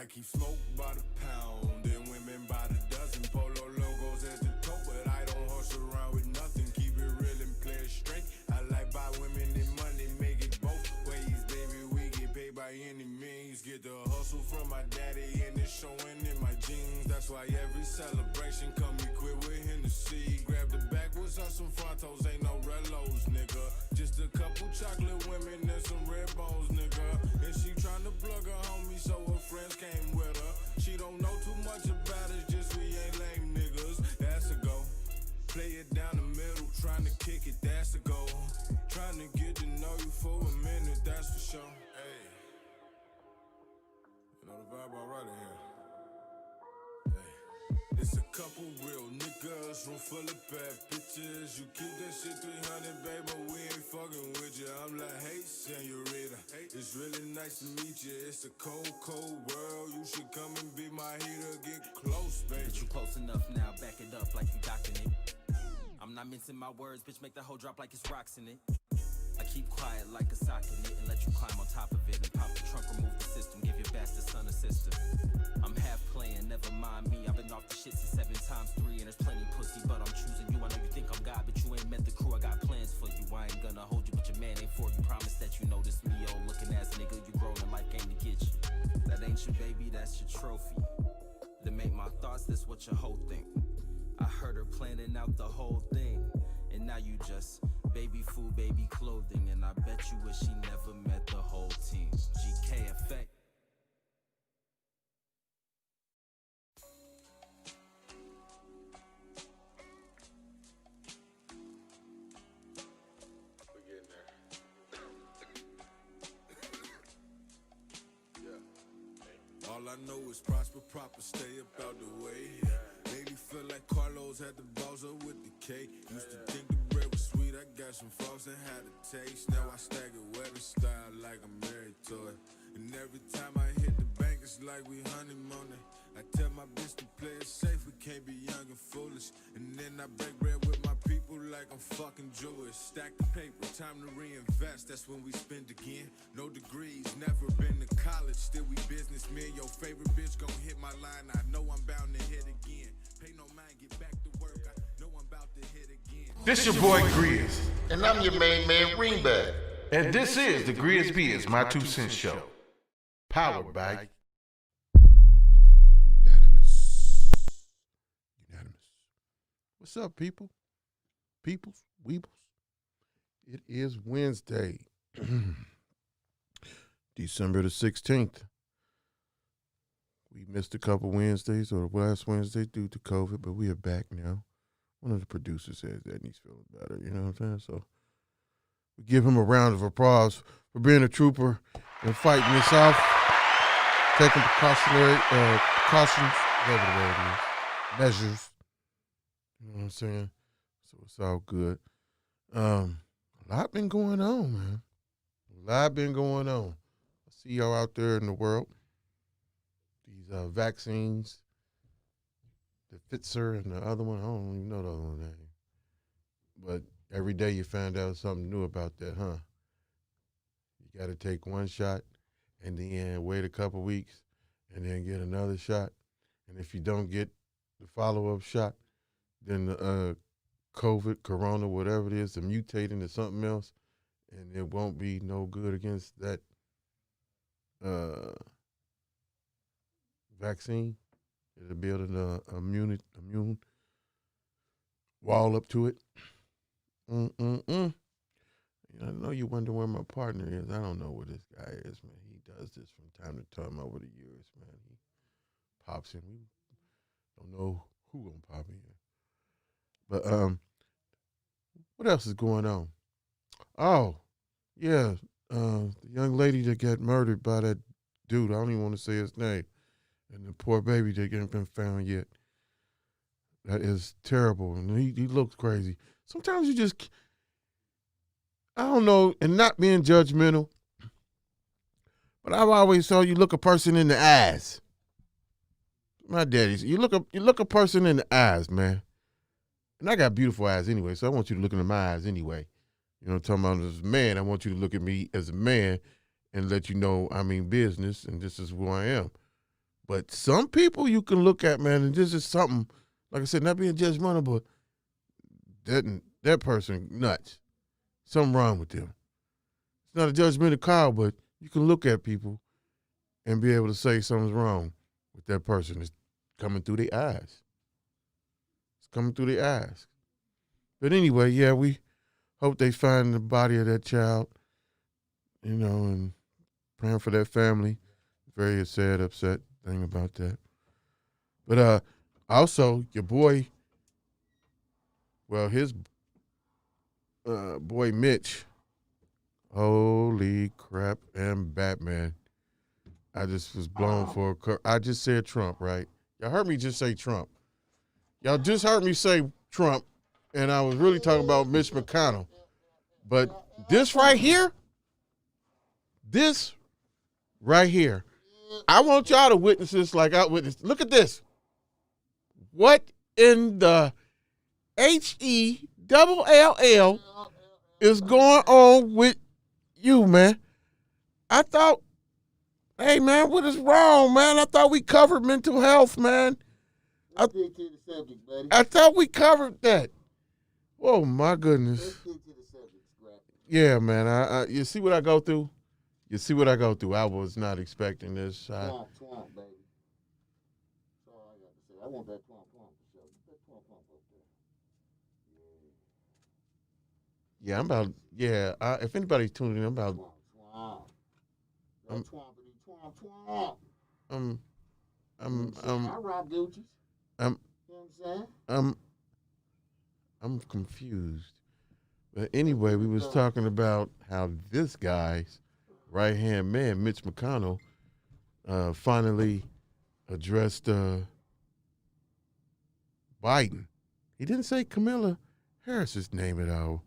keep smoke by the pound and women by the dozen. Polo logos as the coat, but I don't horse around with nothing. Keep it real and play it straight. I like buy women and money, make it both ways, baby. We get paid by any means. Get the hustle from my daddy and it's showing in my jeans. That's why every celebration come equipped with Hennessy. Grab the backwoods on some Frontos, ain't no relos, nigga. Just a couple chocolate women and some red bones, nigga. And she tryna plug her homie, so her friends came with her. She don't know too much about it, just we ain't lame niggas. That's a go. Play it down the middle, tryna kick it, that's a goal. Tryna get to know you for a minute, that's for sure. Hey, you know the vibe alright in here. It's a couple real niggas, room full of bad bitches. You keep that shit 300, babe, but we ain't fucking with you. I'm like, hey, senorita, it's really nice to meet you. It's a cold, cold world. You should come and be my heater. Get close, baby. Bitch, you close enough now, back it up like you docking it. I'm not mincing my words, bitch, make that hoe drop like it's rocks in it. I keep quiet like a sock in it and let you climb on top of it and pop the trunk, remove the system, give your bastard son or sister. I'm half playing, never mind me. I've been off the shit since 7 times 3 and there's plenty pussy, but I'm choosing you. I know you think I'm God, but you ain't met the crew. I got plans for you. I ain't gonna hold you, but your man ain't for you. Promise that you notice me, old looking ass nigga. You grown and life came to get you. That ain't your baby, that's your trophy. To make my thoughts, that's what your whole think. I heard her planning out the whole thing, and now you just baby food, baby clothing, and I bet you wish she never met the whole team. GK effect. We're getting there. Yeah. All I know is prosper, proper, stay up out the way. Lately feel like Carlos had the balls up with the K. Used to think the bread was sweet, I got some frogs and had a taste. Now I stagger wedding style like I'm married to it. And every time I hit the bank, it's like we honeymooning. I tell my bitch to play it safe, we can't be young and foolish. And then I break bread with my people like I'm fucking Jewish. Stack the paper, time to reinvest, that's when we spend again. No degrees, never been to college, still we businessmen. Your favorite bitch gon' hit my line, I know I'm bound to hit again. Pay no mind, get back to work, I know I'm about to hit again. This your boy Grizz, And I'm your main man, Greenback. and this is the GRIZZBIZMY2SENSE Show, powered by Unanimous. What's up, people? Peoples, weebles. It is Wednesday, December the 16th. We missed a couple Wednesdays, or the last Wednesday due to COVID, but we are back now. One of the producers says that and he's feeling better, you know what I'm saying? So we give him a round of applause for being a trooper and fighting this off, taking precautions, whatever the word is, measures. You know what I'm saying? So it's all good. A lot been going on, man. A lot been going on. I see y'all out there in the world. These vaccines, the Pfizer and the other one, I don't even know the other one name. But every day you find out something new about that, huh? You got to take one shot and then wait a couple weeks and then get another shot. And if you don't get the follow-up shot, then the corona, whatever it is, to mutate into something else, and it won't be no good against that vaccine. It'll build an immune wall up to it. I know you wonder where my partner is. I don't know where this guy is, man. He does this from time to time over the years, man. He pops in. We don't know who gonna pop in. But what else is going on? Oh, yeah, the young lady that got murdered by that dude. I don't even want to say his name. And the poor baby that ain't been found yet. That is terrible. And he looks crazy. Sometimes you just, I don't know, and not being judgmental, but I've always told you look a person in the eyes. My daddy said, you look a person in the eyes, man. And I got beautiful eyes anyway, so I want you to look into my eyes anyway. You know what I'm talking about? As a man, I want you to look at me as a man and let you know I mean business and this is who I am. But some people you can look at, man, and this is something, like I said, not being judgmental, but that person nuts. Something wrong with them. It's not a judgmental call, but you can look at people and be able to say something's wrong with that person. It's coming through their eyes. It's coming through their eyes. But anyway, yeah, we hope they find the body of that child, you know, and praying for that family. Very sad, upset thing about that. But also, your boy, well, his boy Mitch, holy crap, and Batman. I just was blown for I just said Trump, right? Y'all heard me just say Trump. Y'all just heard me say Trump, and I was really talking about Mitch McConnell. But this right here, I want y'all to witness this like I witnessed. Look at this. What in the HELL is going on with you, man? I thought, hey, man, what is wrong, man? I thought we covered mental health, man. I thought we covered that. Oh, my goodness. Yeah, man. You see what I go through? You see what I go through? I was not expecting this. Twomp, baby. That's all I got to say. I want that twomp to show. That twomp up there. Yeah, I'm about, if anybody's tuning in, I'm about. Twomp. I rock Gucci's. You know what I'm saying? I'm confused. But anyway, we was talking about how this guy's right-hand man, Mitch McConnell, finally addressed Biden. He didn't say Kamala Harris's name at all,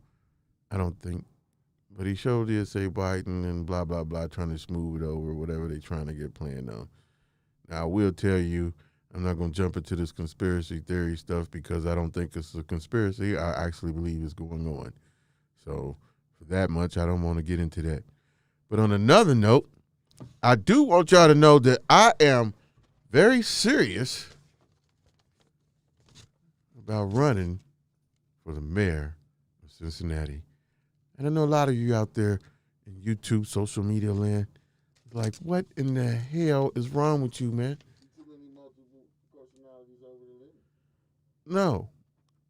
I don't think. But he sure did say Biden and blah, blah, blah, trying to smooth it over, whatever they're trying to get planned on. Now, I will tell you, I'm not going to jump into this conspiracy theory stuff because I don't think it's a conspiracy. I actually believe it's going on. So for that much, I don't want to get into that. But on another note, I do want y'all to know that I am very serious about running for the mayor of Cincinnati. And I know a lot of you out there in YouTube, social media land, like, what in the hell is wrong with you, man? No.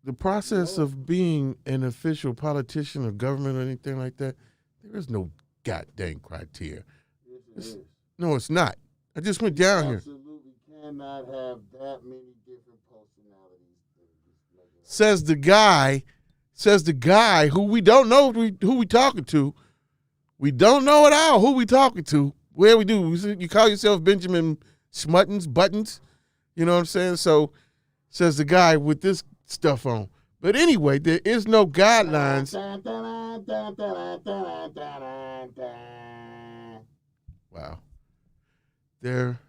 The process of being an official politician or government or anything like that, there is no goddamn criteria. No, it's not. I just went down here. Absolutely cannot have that many different personalities. Says the guy who we don't know who we talking to. We don't know at all who we talking to. Where we do. You call yourself Benjamin Buttons. You know what I'm saying? So says the guy with this stuff on. But anyway, there is no guidelines. Wow. There.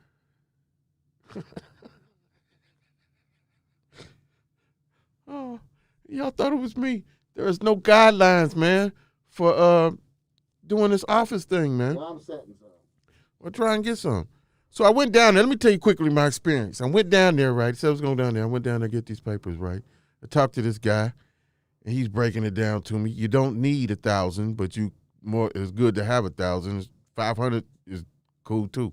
Oh, y'all thought it was me. There is no guidelines, man, for doing this office thing, man. Well, I'm setting some. We'll try and get some. So I went down there. Let me tell you quickly my experience. I went down there, right? Said I was going down there. I went down there to get these papers, right? I talked to this guy, and he's breaking it down to me. You don't need 1,000, but it's good to have 1,000. 500 is cool too.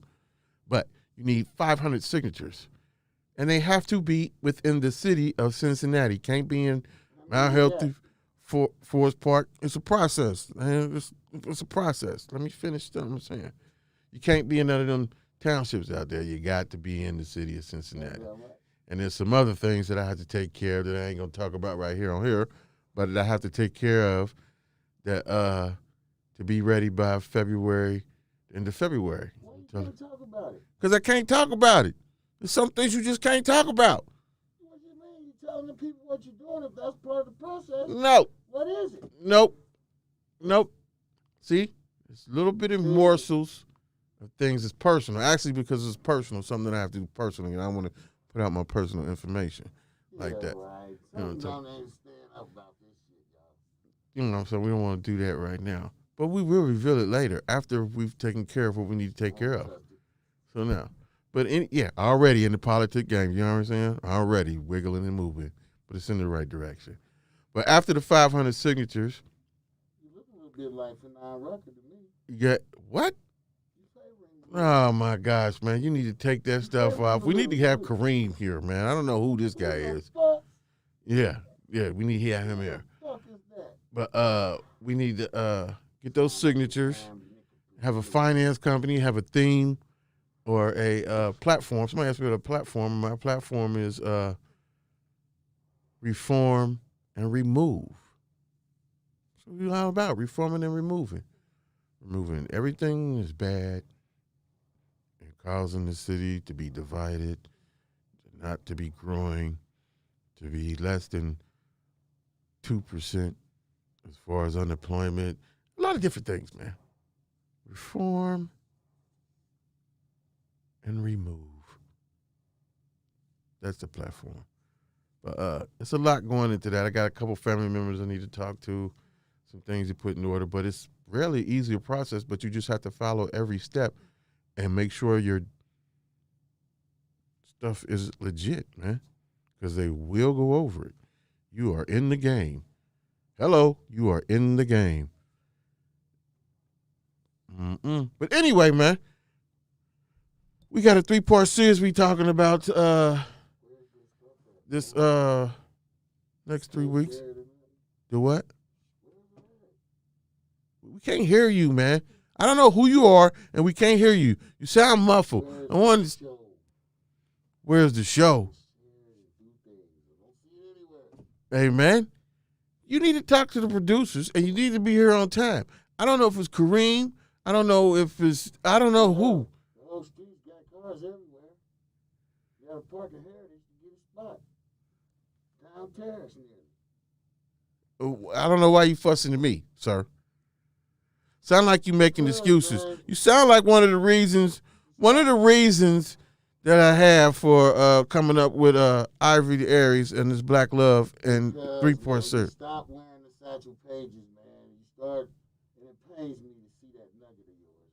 But you need 500 signatures. And they have to be within the city of Cincinnati. Can't be in Mount Healthy, Forest Park. It's a process, man. It's a process. Let me finish what I'm saying. You can't be in none of them townships out there. You got to be in the city of Cincinnati. And there's some other things that I have to take care of that I ain't going to talk about right here on here, but that I have to take care of that to be ready by end of February. Why you can't talk about it? Because I can't talk about it. There's some things you just can't talk about. What you mean? You telling the people what you're doing if that's part of the process? No. What is it? Nope. See? It's a little bit of morsels of things that's personal. Actually, because it's personal, something that I have to do personally, and I want to put out my personal information like that. Right. You know what I'm Some don't understand about this shit, y'all. You know, so we don't want to do that right now. But we will reveal it later after we've taken care of what we need to take care of. So now, But already in the politic game, you know what I'm saying? Already wiggling and moving, but it's in the right direction. But after the 500 signatures, You look a little bit like Fanon Rucker to me. you get what? You favoring Oh my gosh, man! You need to take that stuff off. We need to have Kareem here, man. I don't know who this guy is. Fuck Yeah, we need to have him here. fuck is that? But we need to get those signatures, have a finance company, have a theme, or a platform. Somebody asked me what a platform. My platform is reform and remove. So we're all about reforming and removing. Removing everything that's bad and causing the city to be divided, not to be growing, to be less than 2% as far as unemployment. A lot of different things, man. Reform and remove. That's the platform. But it's a lot going into that. I got a couple family members I need to talk to, some things to put in order, but it's rarely easy a process, but you just have to follow every step and make sure your stuff is legit, man, because they will go over it. You are in the game. Hello, you are in the game. But anyway, man, we got a 3-part series we talking about this next 3 weeks. The what? We can't hear you, man. I don't know who you are, and we can't hear you. You sound muffled. Where's the show? Hey, man, you need to talk to the producers, and you need to be here on time. I don't know if it's Kareem. I don't know if it's, I don't know who. The whole street's got cars everywhere. You got to park in Heritage to get a spot. Down Terrace near. I don't know why you fussing at me, sir. Sound like you making excuses. You sound like one of the reasons that I have for coming up with Ivory the Aries and this Black Love and 3-part series. Stop wearing the satchel pages, man. You start, and it pains me to see that nugget of yours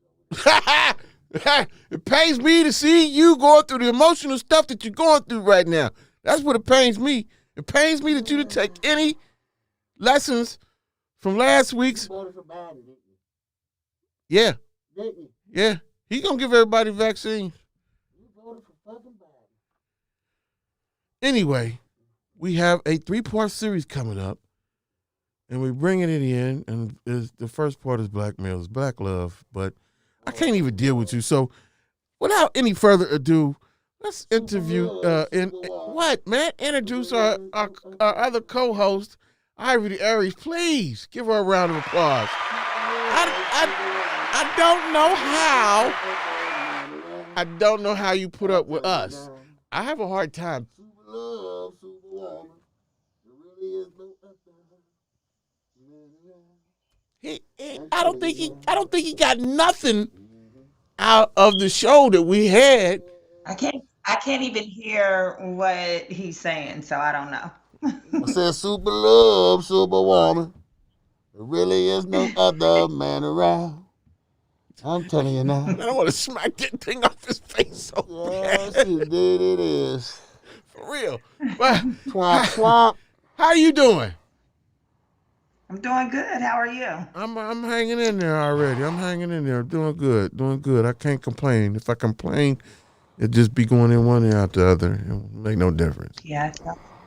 over there. It pains me to see you going through the emotional stuff that you're going through right now. That's what it pains me. It pains me that you didn't take any lessons from last week's. You voted for Biden, didn't you? Yeah. Didn't you? Yeah. He gonna give everybody vaccines. You voted for fucking Biden. Anyway, we have a 3-part series coming up, and we're bringing it in, and the first part is Black Males, Black Love, but I can't even deal with you. So without any further ado, let's interview, introduce our other co-host, Ivory the Aries. Please give her a round of applause. I don't know how you put up with us. I have a hard time. Super love, super woman. There really is no other. I don't think he got nothing out of the show that we had. I can't even hear what he's saying, so I don't know. I said super love, super woman. There really is no other man around. I'm telling you now. I don't want to smack that thing off his face so Yes, bad. indeed it is. For real. But Twomp, twomp. how you doing? I'm doing good. How are you? I'm hanging in there already. I'm hanging in there. Doing good. I can't complain. If I complain, it'd just be going in one ear out the other. It won't make no difference. Yeah.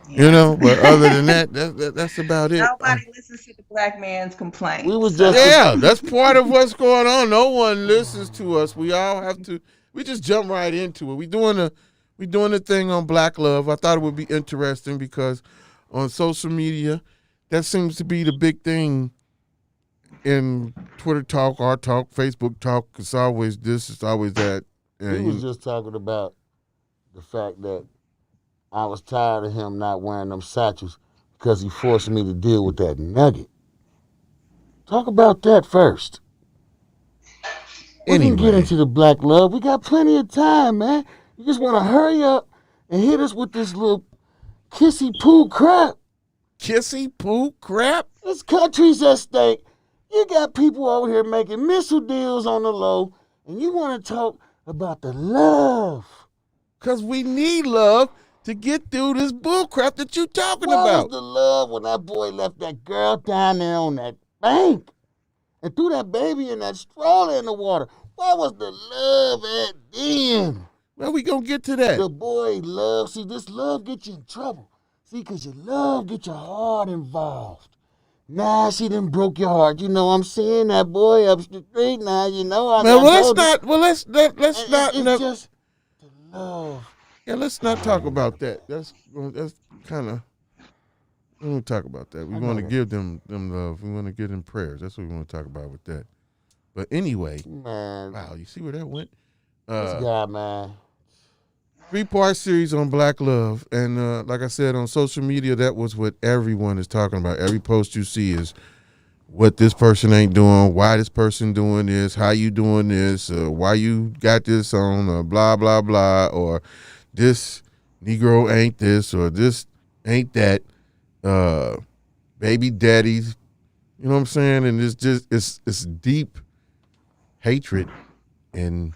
You know, but other than that, that's about it. Nobody listens to the black man's complaint. We was just That's part of what's going on. No one listens to us. We all have to. We just jump right into it. We doing the thing on Black Love. I thought it would be interesting because on social media, that seems to be the big thing in Twitter talk, our talk, Facebook talk. It's always this. It's always that. we was just talking about the fact that I was tired of him not wearing them satchels because he forced me to deal with that nugget. Talk about that first. We can get into the Black Love. We got plenty of time, man. You just want to hurry up and hit us with this little kissy poo crap. Kissy poo crap. This country's at stake. You got people over here making missile deals on the low, and you want to talk about the love. Because we need love to get through this bullcrap that you talking Where was about. the love when that boy left that girl down there on that bank and threw that baby in that stroller in the water? Where was the love at then? Well, we gonna get to that. The boy love, see, this love get you in trouble. See, because your love get your heart involved. Nah, she done broke your heart. You know I'm seeing that boy up the street now. You know I'm Well, let's told you. not. Well, let's not. It's just the love. Yeah, let's not talk about that. That's kind of. We don't talk about that. We want to give them love. We want to give them prayers. That's what we want to talk about with that. But anyway, Man, wow, you see where that went? this guy, man. 3-part series on Black love, and like I said on social media, that was what everyone is talking about. Every post you see is what this person ain't doing, why this person doing this, how you doing this, why you got this on, blah blah blah, or this Negro ain't this, or this ain't that. Baby daddies, you know what I'm saying? And it's just it's deep hatred and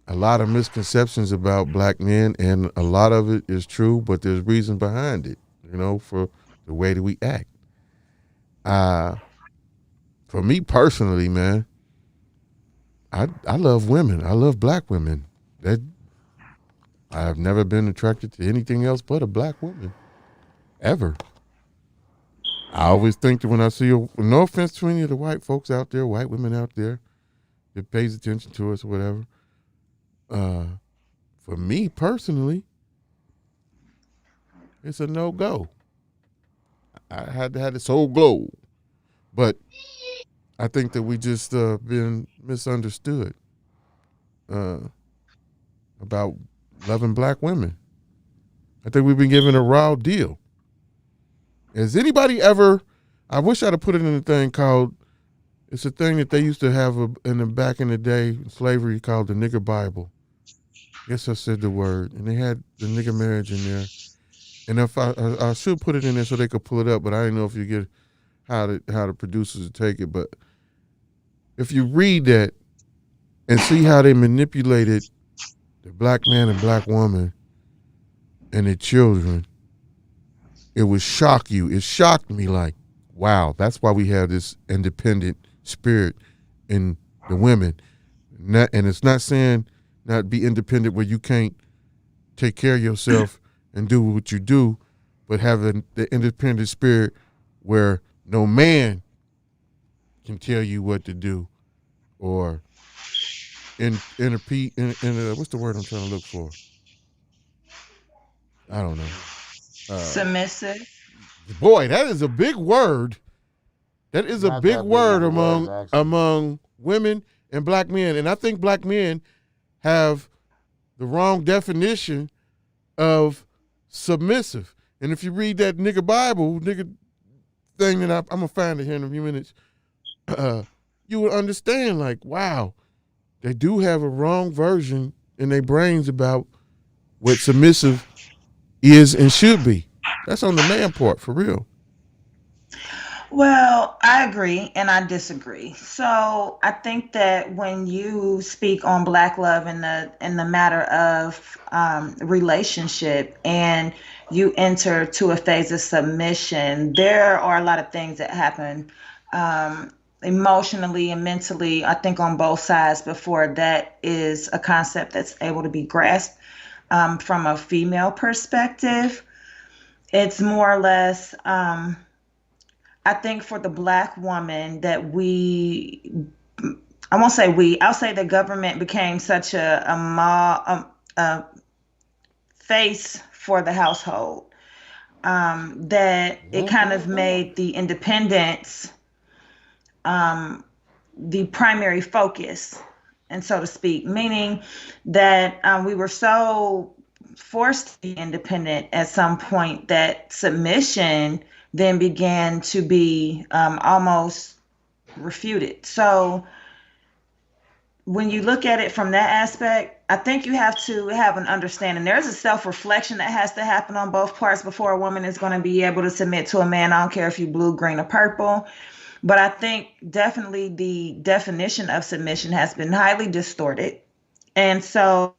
a lot of misconceptions about black men, and a lot of it is true, but there's reason behind it, you know, for the way that we act. For me personally, man, I love women. I love black women. I've never been attracted to anything else but a black woman, ever. I always think that when I see no offense to any of the white folks out there, white women out there that pays attention to us or whatever, for me personally, it's a no-go. I had to have this whole glow. But I think that we just been misunderstood about loving black women. I think we've been given a raw deal. Has anybody ever, I wish I'd have put it in a thing called, it's a thing that they used to have back in the day, slavery, called the nigger Bible. Yes, I said the word. And they had the nigger marriage in there. And if I should put it in there so they could pull it up, but I didn't know if you get how the producers would take it. But if you read that and see how they manipulated the black man and black woman and their children, it would shock you. It shocked me, like, wow, that's why we have this independent spirit in the women. And it's not saying not be independent where you can't take care of yourself and do what you do, but having the independent spirit where no man can tell you what to do or interpret in what's the word I'm trying to look for? I don't know. Submissive. Boy, that is a big word. That is a big word among women and black men. And I think black men have the wrong definition of submissive. And if you read that nigger Bible, nigger thing that I'm going to find it here in a few minutes, you will understand, like, wow, they do have a wrong version in their brains about what submissive is and should be. That's on the man part, for real. Well, I agree and I disagree. So I think that when you speak on black love in the matter of relationship and you enter to a phase of submission, there are a lot of things that happen emotionally and mentally, I think on both sides before that is a concept that's able to be grasped from a female perspective. It's more or less, I think for the black woman that I'll say the government became such a face for the household that it kind of made the independence the primary focus, and so to speak, meaning that we were so forced to be independent at some point that submission then began to be almost refuted. So when you look at it from that aspect, I think you have to have an understanding. There's a self-reflection that has to happen on both parts before a woman is going to be able to submit to a man. I don't care if you blue, green, or purple. But I think definitely the definition of submission has been highly distorted. And so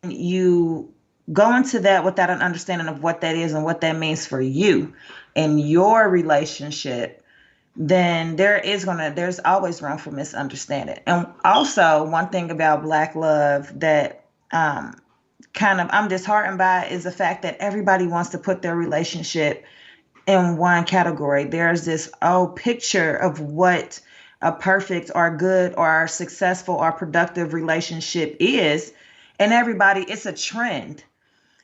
you go into that without an understanding of what that is and what that means for you and your relationship, then there's always room for misunderstanding. And also, one thing about Black love that kind of I'm disheartened by is the fact that everybody wants to put their relationship in one category. There's this old picture of what a perfect or good or successful or productive relationship is, and everybody, it's a trend.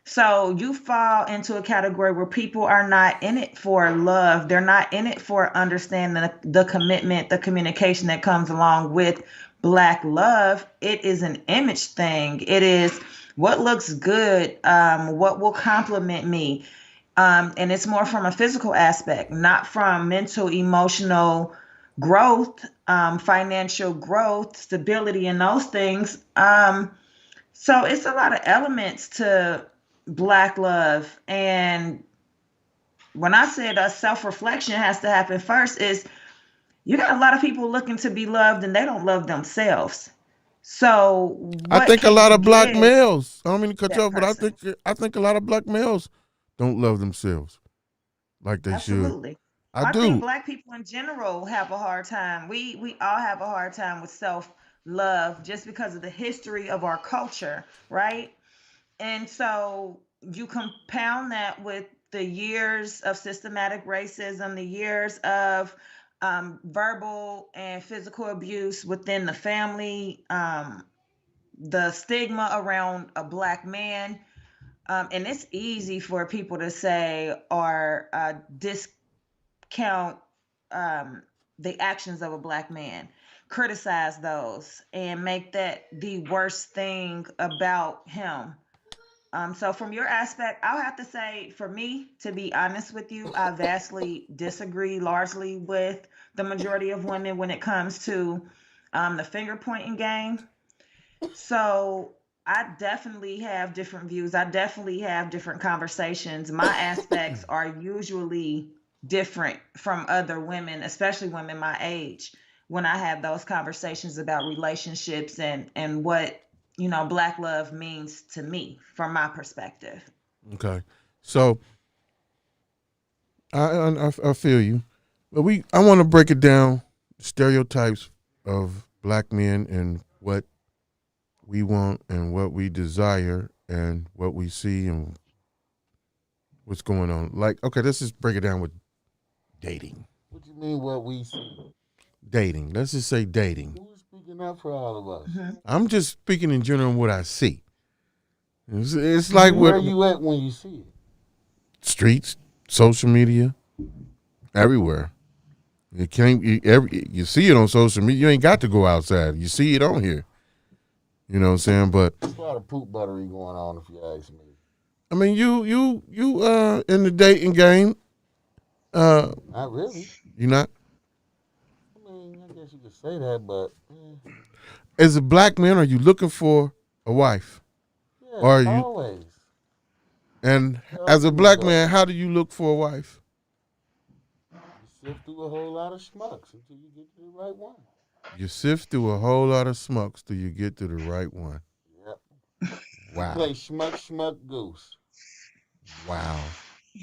So you fall into a category where people are not in it for love. They're not in it for understanding the commitment, the communication that comes along with Black love. It is an image thing. It is what looks good, what will compliment me. And it's more from a physical aspect, not from mental, emotional growth, financial growth, stability, and those things. So it's a lot of elements to Black love. And when I said a self-reflection has to happen first, is you got a lot of people looking to be loved and they don't love themselves. So I what think a can lot you of black give males. I don't mean to cut you that off, but person? I think a lot of black males don't love themselves like they should. Absolutely. I I think do. Black people in general have a hard time. We all have a hard time with self-love just because of the history of our culture, right? And so you compound that with the years of systematic racism, the years of verbal and physical abuse within the family, the stigma around a Black man. And it's easy for people to say or discount um, the actions of a Black man, criticize those, and make that the worst thing about him. So from your aspect, I'll have to say, for me, to be honest with you, I vastly disagree largely with the majority of women when it comes to the finger pointing game. So I definitely have different views. I definitely have different conversations. My aspects are usually different from other women, especially women my age, when I have those conversations about relationships and what Black love means to me from my perspective. Okay. So I feel you, but I want to break it down stereotypes of black men and what we want and what we desire and what we see and what's going on. Like, okay, let's just break it down with dating. What you mean what we see? Dating. Let's just say dating. Who's speaking up for all of us? Hmm. I'm just speaking in general what I see. It's like Hmm. what Where you at when you see it? streets, social media, everywhere. You can't you see it on social media. You ain't got to go outside. You see it on here. You know what I'm saying? But There's a lot of poop buttery going on, if you ask me. I mean, you in the dating game. Not really. You not I mean, I guess you could say that, but as a black man. Are you looking for a wife? yeah, Or are you? always. And It as a always black are. man, how do you look for a wife? You sift through a whole lot of schmucks until you get to the right one. You sift through a whole lot of smucks till you get to the right one. Yep. You Wow. play schmuck goose. Wow.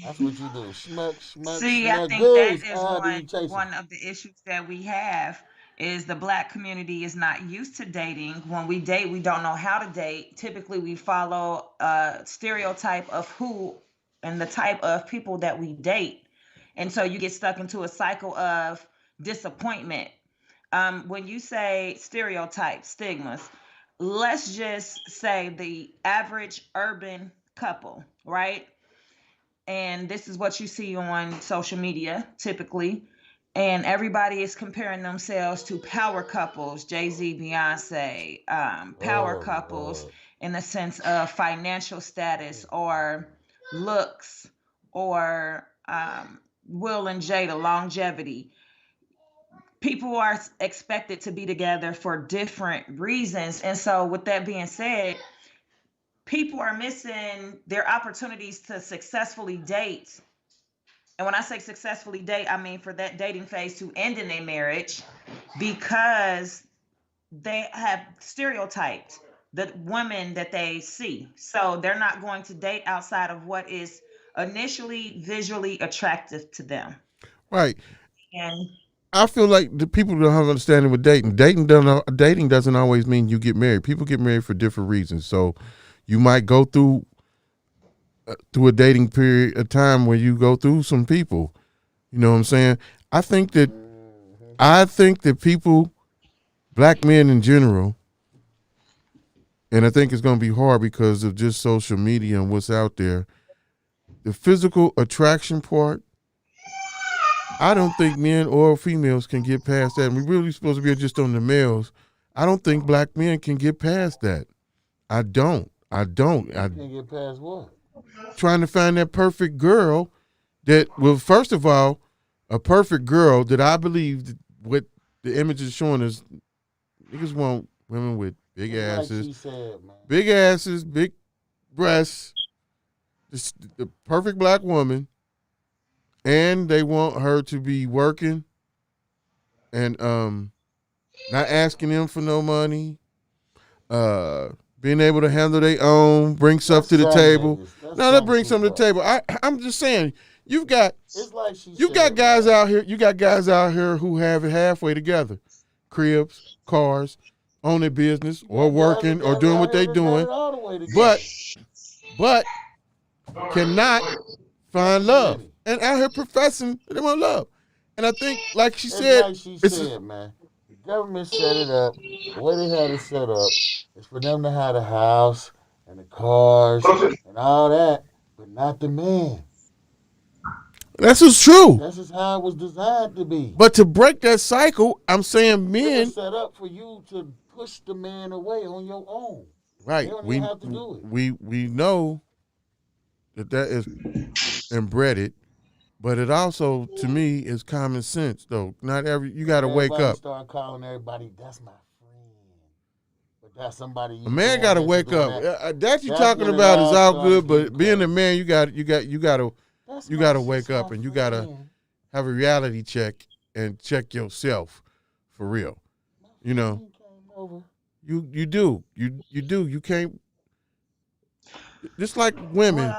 That's what you do. See, I Schmuck think that goose. is Ah, then one you chase it. one of the issues that we have is the Black community is not used to dating. When we date, we don't know how to date. Typically, we follow a stereotype of who and the type of people that we date. And so you get stuck into a cycle of disappointment. When you say stereotypes, stigmas, let's just say the average urban couple, right? And this is what you see on social media typically. And everybody is comparing themselves to power couples, Jay-Z, Beyonce, power Oh couples Lord. in the sense of financial status or looks or Will and Jada longevity. People are expected to be together for different reasons. And so, with that being said, people are missing their opportunities to successfully date. And when I say successfully date, I mean for that dating phase to end in a marriage because they have stereotyped. the women that they see. So they're not going to date outside of what is initially visually attractive to them. Right. And I feel like the people don't have understanding with dating. Dating doesn't always mean you get married. People get married for different reasons. So you might go through a dating period, a time where you go through some people. You know what I'm saying? I think that people, black men in general, and I think it's going to be hard because of just social media and what's out there. The physical attraction part, I don't think men or females can get past that. And we're really supposed to be just on the males. I don't think black men can get past that. I don't. You can't get past what? Trying to find that perfect girl that, well, first of all, a perfect girl that I believe that what the image is showing us, niggas want women with big asses, Like she said, man. big asses, big breasts, the perfect black woman, and they want her to be working and not asking them for no money, being able to handle their own, bring stuff to the table. No, let's bring something to the table. I'm just saying, you've got guys out here. You got guys out here who have it halfway together, cribs, cars, own their business, or working, or doing what they doing, but cannot find love, and out here professing that they want love. And I think, like she said, man. The government set it up. The way they had it set up is for them to have the house and the cars and all that, but not the man. That's just true. That's just how it was designed to be. But to break that cycle, I'm saying men. It was set up for you to push the man away on your own. Right. You don't even have to do it. We know that is embedded, but it also, to me, is common sense, though. Not you got to wake up. Start calling everybody, that's my friend. But that's somebody you a man got to wake up. That you're talking about is all good, but being a man, you got to wake up, and you got to have a reality check and check yourself for real. You know, you do. You can't. Just like women,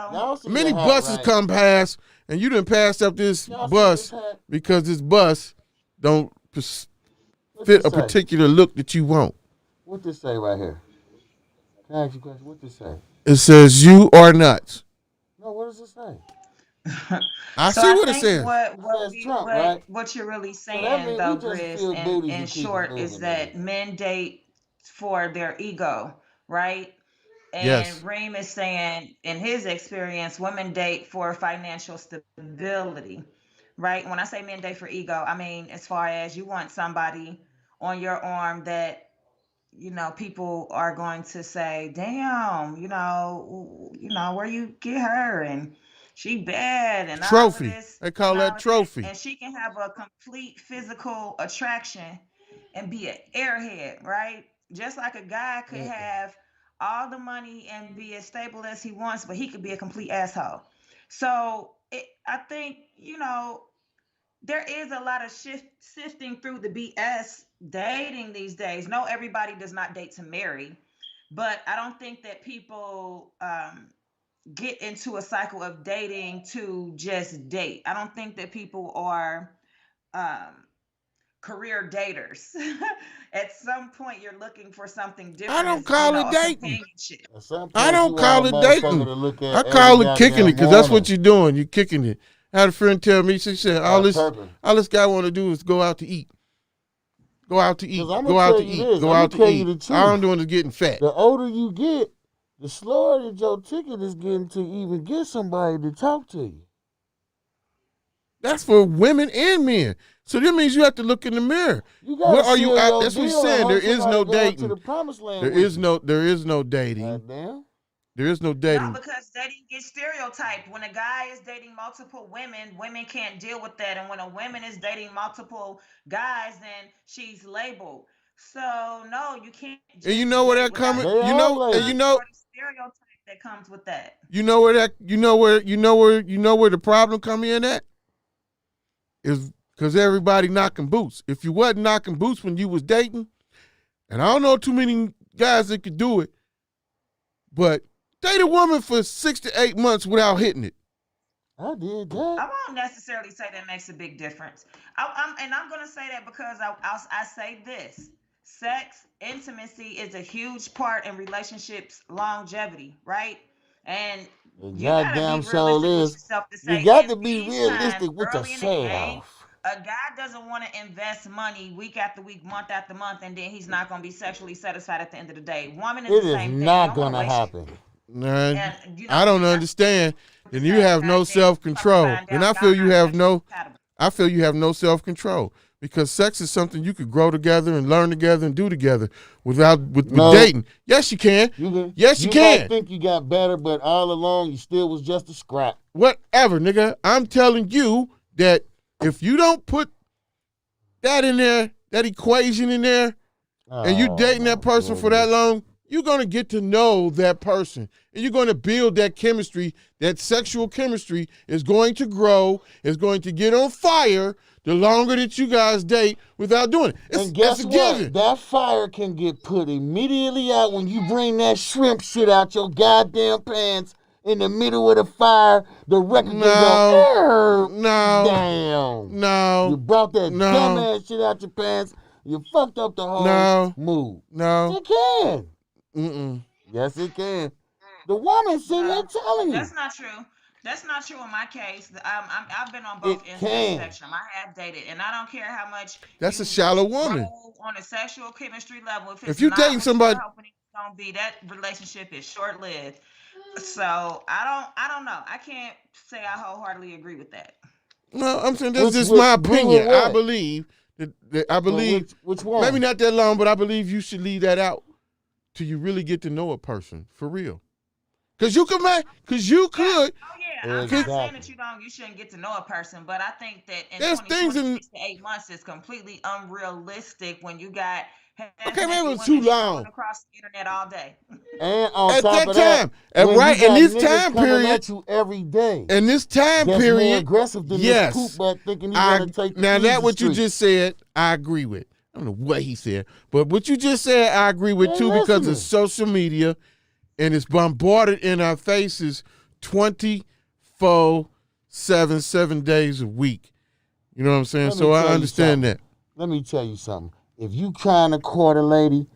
many buses come past, and you done passed up this bus because this bus don't fit a particular look that you want. What this say right here? Can I ask you a question? What this say? It says you are nuts. No, what does it say? I see what it says. What you're really saying, though, Grizz, in short, is that men date for their ego, right? And yes. Reem is saying, in his experience, women date for financial stability, right? When I say men date for ego, I mean as far as you want somebody on your arm that, you know, people are going to say, damn, you know, where you get her, and she bad, and trophy. All of this, they call that trophy. And she can have a complete physical attraction and be an airhead, right? Just like a guy could have all the money and be as stable as he wants, but he could be a complete asshole. So I think, you know, there is a lot of sifting through the BS dating these days. No, everybody does not date to marry, but I don't think that people get into a cycle of dating to just date. I don't think that people are career daters. At some point, you're looking for something different. I don't call it dating. I don't call it dating. I call it kicking it, because that's what you're doing. You're kicking it. I had a friend tell me, she said, all this guy want to do is go out to eat. Go out to eat. Go out to eat. Go out to eat. All I'm doing is getting fat. The older you get, the slower that your ticket is getting to even get somebody to talk to you. That's for women and men. So that means you have to look in the mirror. Where are you at? That's what he's saying. There is no dating. There is no dating. Damn. There is no dating. No, because dating gets stereotyped. When a guy is dating multiple women can't deal with that. And when a woman is dating multiple guys, then she's labeled. So no, you can't. And you know where that coming? You know stereotype that comes with that. You know where the problem come in at? Is because everybody knocking boots. If you wasn't knocking boots when you was dating, and I don't know too many guys that could do it, but date a woman for 6 to 8 months without hitting it. I did that. I won't necessarily say that makes a big difference. I'm going to say that because I say this. Sex, intimacy is a huge part in relationships' longevity, right? And you gotta Goddamn be soul realistic with is. yourself to You say got in to be these realistic times, with early in the game, yourself. a guy doesn't want to invest money week after week, month after month, and then he's not going to be sexually satisfied at the end of the day. Woman is It the is same thing. You not don't wanna gonna waste- happen. Nah, And, you know, I don't you got- understand. Then you Same have no thing, self-control. find And out I feel y'all you not have sexually no compatible. I feel you have no self-control because sex is something you could grow together and learn together and do together with No. dating. Yes, you can. Yes, you can. might think you got better, but all along you still was just a scrap. Whatever, nigga. I'm telling you that if you don't put that in there, that equation in there, and you dating that person for that long, you're going to get to know that person. And you're going to build that chemistry. That sexual chemistry is going to grow, is going to get on fire the longer that you guys date without doing it. And guess it's a what? given. That fire can get put immediately out when you bring that shrimp shit out your goddamn pants in the middle of the fire. The record can go, No. damn. You brought that No. dumbass shit out your pants. You fucked up the whole No. mood. No. It can. Mm-mm. Yes, it can. The woman sitting there telling you. That's not true. That's not true in my case. I've been on both ends of the can. spectrum. I have dated, and I don't care how much. That's you a shallow woman. grow on a sexual chemistry level. If it's If you not dating what somebody- you're hoping it's gonna be, that relationship is short lived. So I don't know. I can't say I wholeheartedly agree with that. No, I'm saying this is Which- my agree opinion. with what? I believe that Which one? maybe not that long, but I believe you should leave that out till you really get to know a person for real. Cause you could. Oh yeah, I'm not Exactly. saying that you shouldn't get to know a person, but I think that in There's things in- 6 to 8 months is completely unrealistic when you got Okay, maybe it was women too scrolling long. across the internet all day. And on At top that of that, time, and when right you got in this niggas time coming period, at you every day. in this time That's more period, aggressive than yes. this poop butt thinking he's I, gonna take the now easy that what you street. just said, I agree with. I don't know what he said, but what you just said, I agree with Man, too because listen. of social media, and it's bombarded in our faces 24/7, 7 days a week. You know what I'm saying? Let me So I tell you understand something. that. Let me tell you something. If you trying to court a lady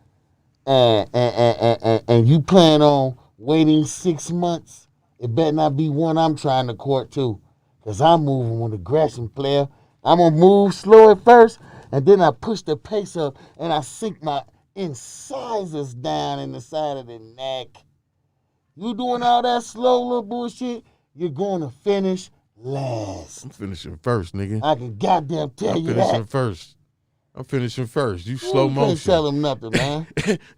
and you plan on waiting 6 months, it better not be one I'm trying to court too. Because I'm moving with aggression, player. I'm going to move slow at first, and then I push the pace up, and I sink my incisors down in the side of the neck. You doing all that slow little bullshit, you're going to finish last. I'm finishing first, nigga. I can goddamn tell I'm you finishing that. first. I'm finishing first. You You slow can't motion. tell him nothing, man.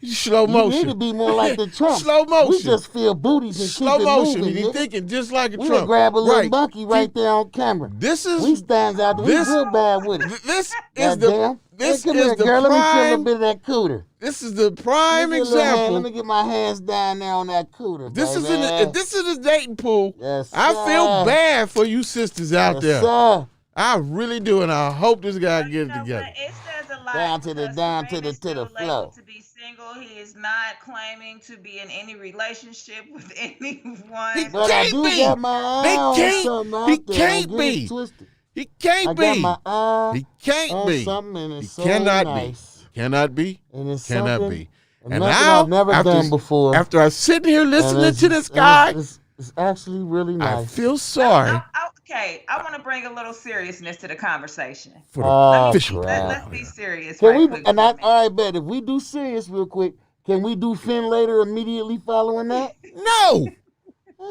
You slow You motion. need to be more like the Trump. Slow motion. We just feel booties and Slow keep it motion. moving, He nigga. thinking just like a We Trump. done grab a little Right. monkey right there on camera. This is We stands out there. We this- real bad with it. this is the Goddamn. this Hey, come is here, the girl. Let me feel a prime. bit of that cooter. This is the prime Let me get a little hand. example. Let me get my hands down there on that cooter, This is baby. if this is the dating pool. Yes, I feel sir. bad for you sisters out Yes, there. sir. I really do, and I hope this guy But get you it know together. what? It says a lot. Down to the- because down to man the- is to the still flow. able to be single. He is not claiming to be in any relationship with anyone. But I Can't do be. got my eye They on can't- something out he there. can't Don't get it be. twisted. He I can't got be. my eye He can't on be. something, and He it's so cannot nice. be. Cannot be. And it's Cannot something be. and And nothing now, I've never after, done before. after I'm sitting here And listening it's- to this it's- guy, it's actually really I nice. feel sorry Okay, I want to bring a little seriousness to the conversation. for the Oh, fishing crap. Let's be serious. Can right we? quick And for a I, minute. all right, bet if we do serious real quick, can we do Finn later immediately following that? No,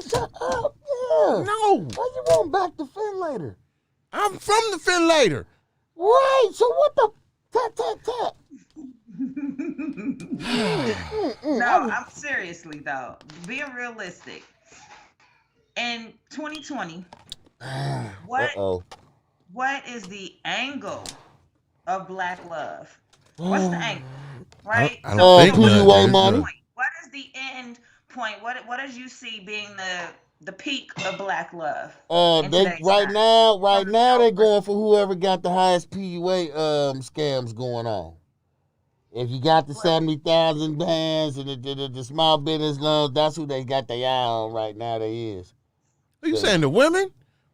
Shut up, yeah. no. Why you going back to Finn later? I'm from the Fin later. Right. So what the tat? No, I'm seriously though. Being realistic. In 2020, what Uh-oh. what is the angle of black love? What's the angle? Right? I don't think PUA none. money. What is the end point? What does you see being the peak of black love? in They today's right time? now they're going for whoever got the highest PUA scams going on. If you got the 70,000 bands and the small business loans, that's who they got their eye on right now. They is. Are you saying the women?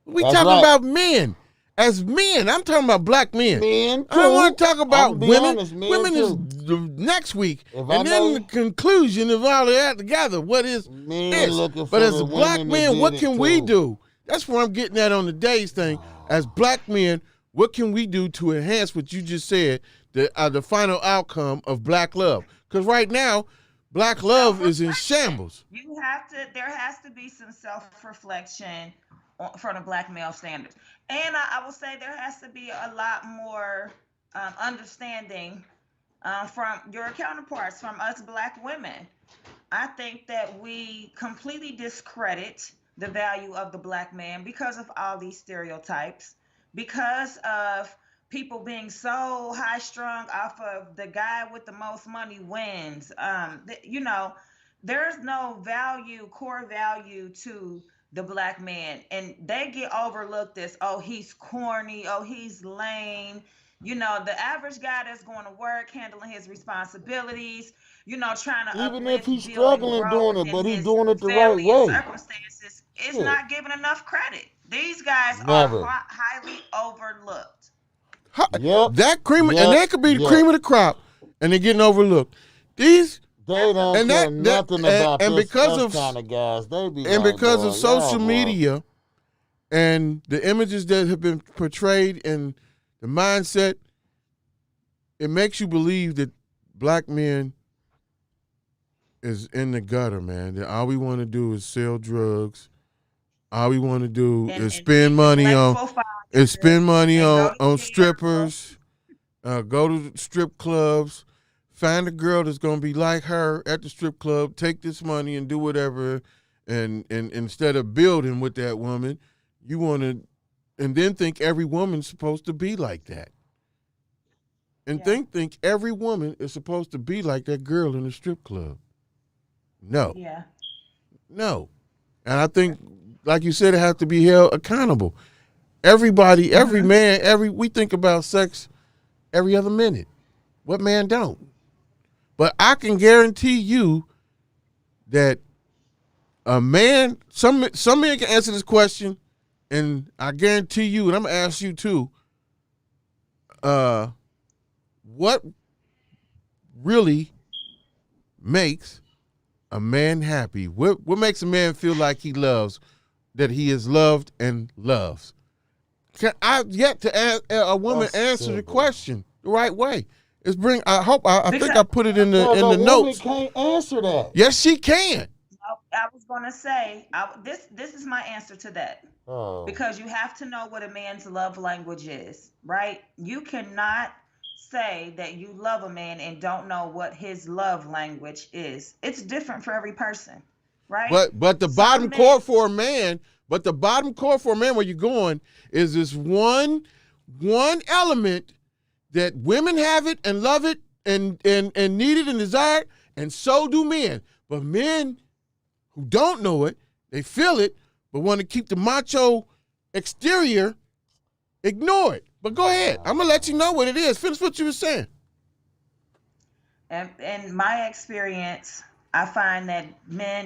We That's talking right. about men. As men, I'm talking about black men. Men too. I don't want to talk about I'ma be women. honest, men Women is too. the next week. If I And then know- the conclusion of all of that together, what is Men this? looking for But as the a black women that man, did what it can we too. do? That's what I'm getting at on the days thing. As black men, what can we do to enhance what you just said, the final outcome of black love? Because right now, black love is in shambles. There has to be some self-reflection from the black male standards. And I will say there has to be a lot more understanding from your counterparts, from us black women. I think that we completely discredit the value of the black man because of all these stereotypes, because of people being so high strung off of the guy with the most money wins. There's no core value to the black man, and they get overlooked as, oh, he's corny, oh, he's lame. The average guy that's going to work, handling his responsibilities, trying to Even uplift, if he's build, and struggling grow doing it, within but he's his doing it the right family and way. circumstances, is Yeah. not given enough credit. These guys Never. are highly overlooked. Yep. That cream, Yep. and that could be the Yep. cream of the crop, and they're getting overlooked. These They don't And care that- nothing and- about and this because us of- kind of guys. They be and like, because boy, of social y'all, boy. media and the images that have been portrayed and the mindset, it makes you believe that black men is in the gutter, man. That all we want to do is sell drugs. All we want to do And- is and spend money on flexible is spend money and on, go to on jail. strippers, go to strip clubs, find a girl that's gonna be like her at the strip club, take this money and do whatever, and instead of building with that woman, you want to, and then think every woman's supposed to be like that, and Yeah. think every woman is supposed to be like that girl in the strip club. No, Yeah. no, and I think, like you said, it has to be held accountable. Everybody, every man, we think about sex every other minute. What man don't? But I can guarantee you that a man, some men can answer this question, and I guarantee you, and I'm gonna ask you too, what really makes a man happy? What makes a man feel like he loves, that he is loved and loves? I've yet to ask a woman That's answer the simple. question the right way. I think I put it in Yeah, the but women notes. can't answer that. Yes, she can. I was gonna say this is my answer to that. Oh. Because you have to know what a man's love language is, right? You cannot say that you love a man and don't know what his love language is. It's different for every person, right? But the Some bottom men- core for a man, where you're going, is this one element that women have it and love it and need it and desire it, and so do men. But men who don't know it, they feel it, but want to keep the macho exterior, ignore it. But go ahead. I'm gonna let you know what it is. Finish what you were saying. And in my experience, I find that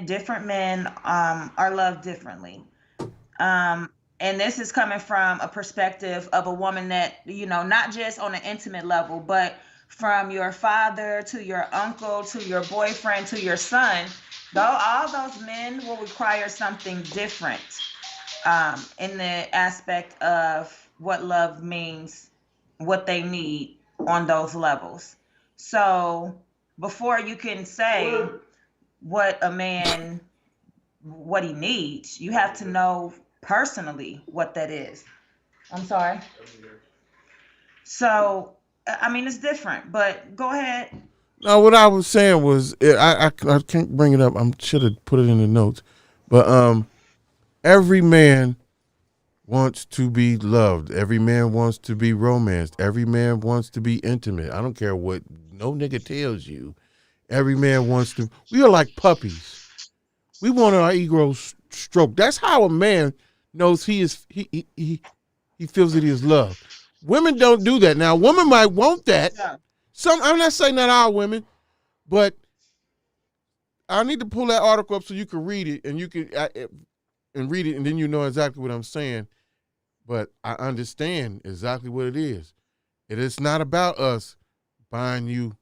different men are loved differently. And this is coming from a perspective of a woman that, not just on an intimate level, but from your father to your uncle to your boyfriend to your son, though all those men will require something different in the aspect of what love means, what they need on those levels. So before you can say what he needs, you have to know personally what that is. I'm sorry. So, it's different, but go ahead. No, what I was saying was, I can't bring it up. I should have put it in the notes. But every man wants to be loved. Every man wants to be romanced. Every man wants to be intimate. I don't care what no nigga tells you. Every man wants to. We are like puppies. We want our ego stroked. That's how a man knows he feels that he is loved. Women don't do that. Now, a woman might want that. Yeah. I'm not saying not all women, but I need to pull that article up so you can read it and you can and read it, and then you know exactly what I'm saying. But I understand exactly what it is. It is not about us buying you.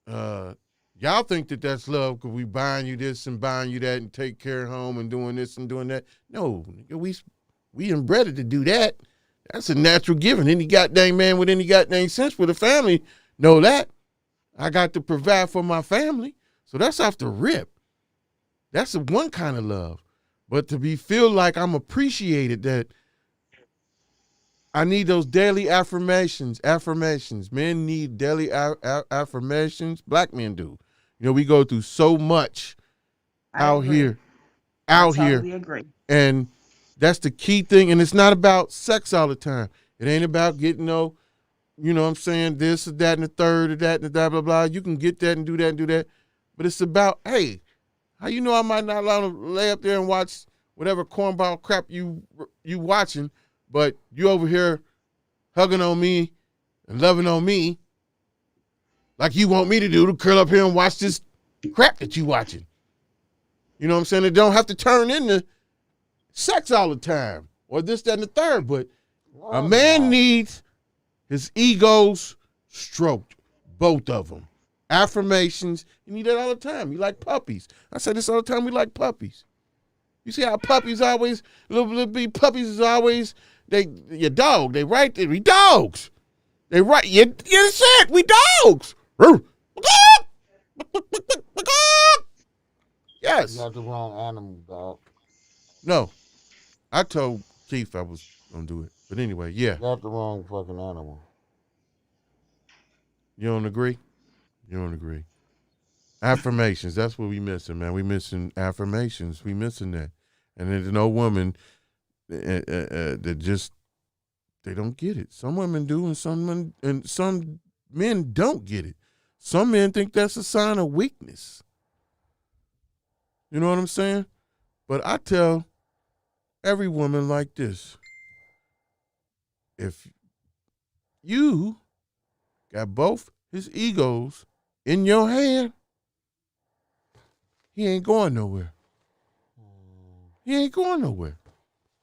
Y'all think that that's love because we buying you this and buying you that and take care of home and doing this and doing that. No, we inbred to do that. That's a natural given. Any goddamn man with any goddamn sense with a family know that. I got to provide for my family. So that's off the rip. That's one kind of love. But to feel like I'm appreciated, that I need those daily affirmations. Men need daily affirmations. Black men do. You know, we go through so much out here. I totally agree. And that's the key thing. And it's not about sex all the time. It ain't about getting no, you know what I'm saying, this or that and the third or that and blah, blah, blah. You can get that and do that and do that. But it's about, hey, how you know I might not allow to lay up there and watch whatever cornball crap you watching, but you over here hugging on me and loving on me like you want me to curl up here and watch this crap that you watching. You know what I'm saying? It don't have to turn into sex all the time or this, that, and the third, but a man needs his egos stroked, both of them. Affirmations, you need that all the time. You like puppies. I say this all the time, we like puppies. You see how puppies always, little bitty puppies is always, your dog, they right there, we dogs. They right, you said, we dogs. Yes. You got the wrong animal, dog. No, I told Keith I was going to do it. But anyway, yeah. You got the wrong fucking animal. You don't agree? You don't agree. Affirmations, that's what we missing, man. We missing affirmations. We missing that. And there's no woman that just, they don't get it. Some women do, and some men don't get it. Some men think that's a sign of weakness. You know what I'm saying? But I tell every woman like this, if you got both his egos in your hand, he ain't going nowhere. He ain't going nowhere.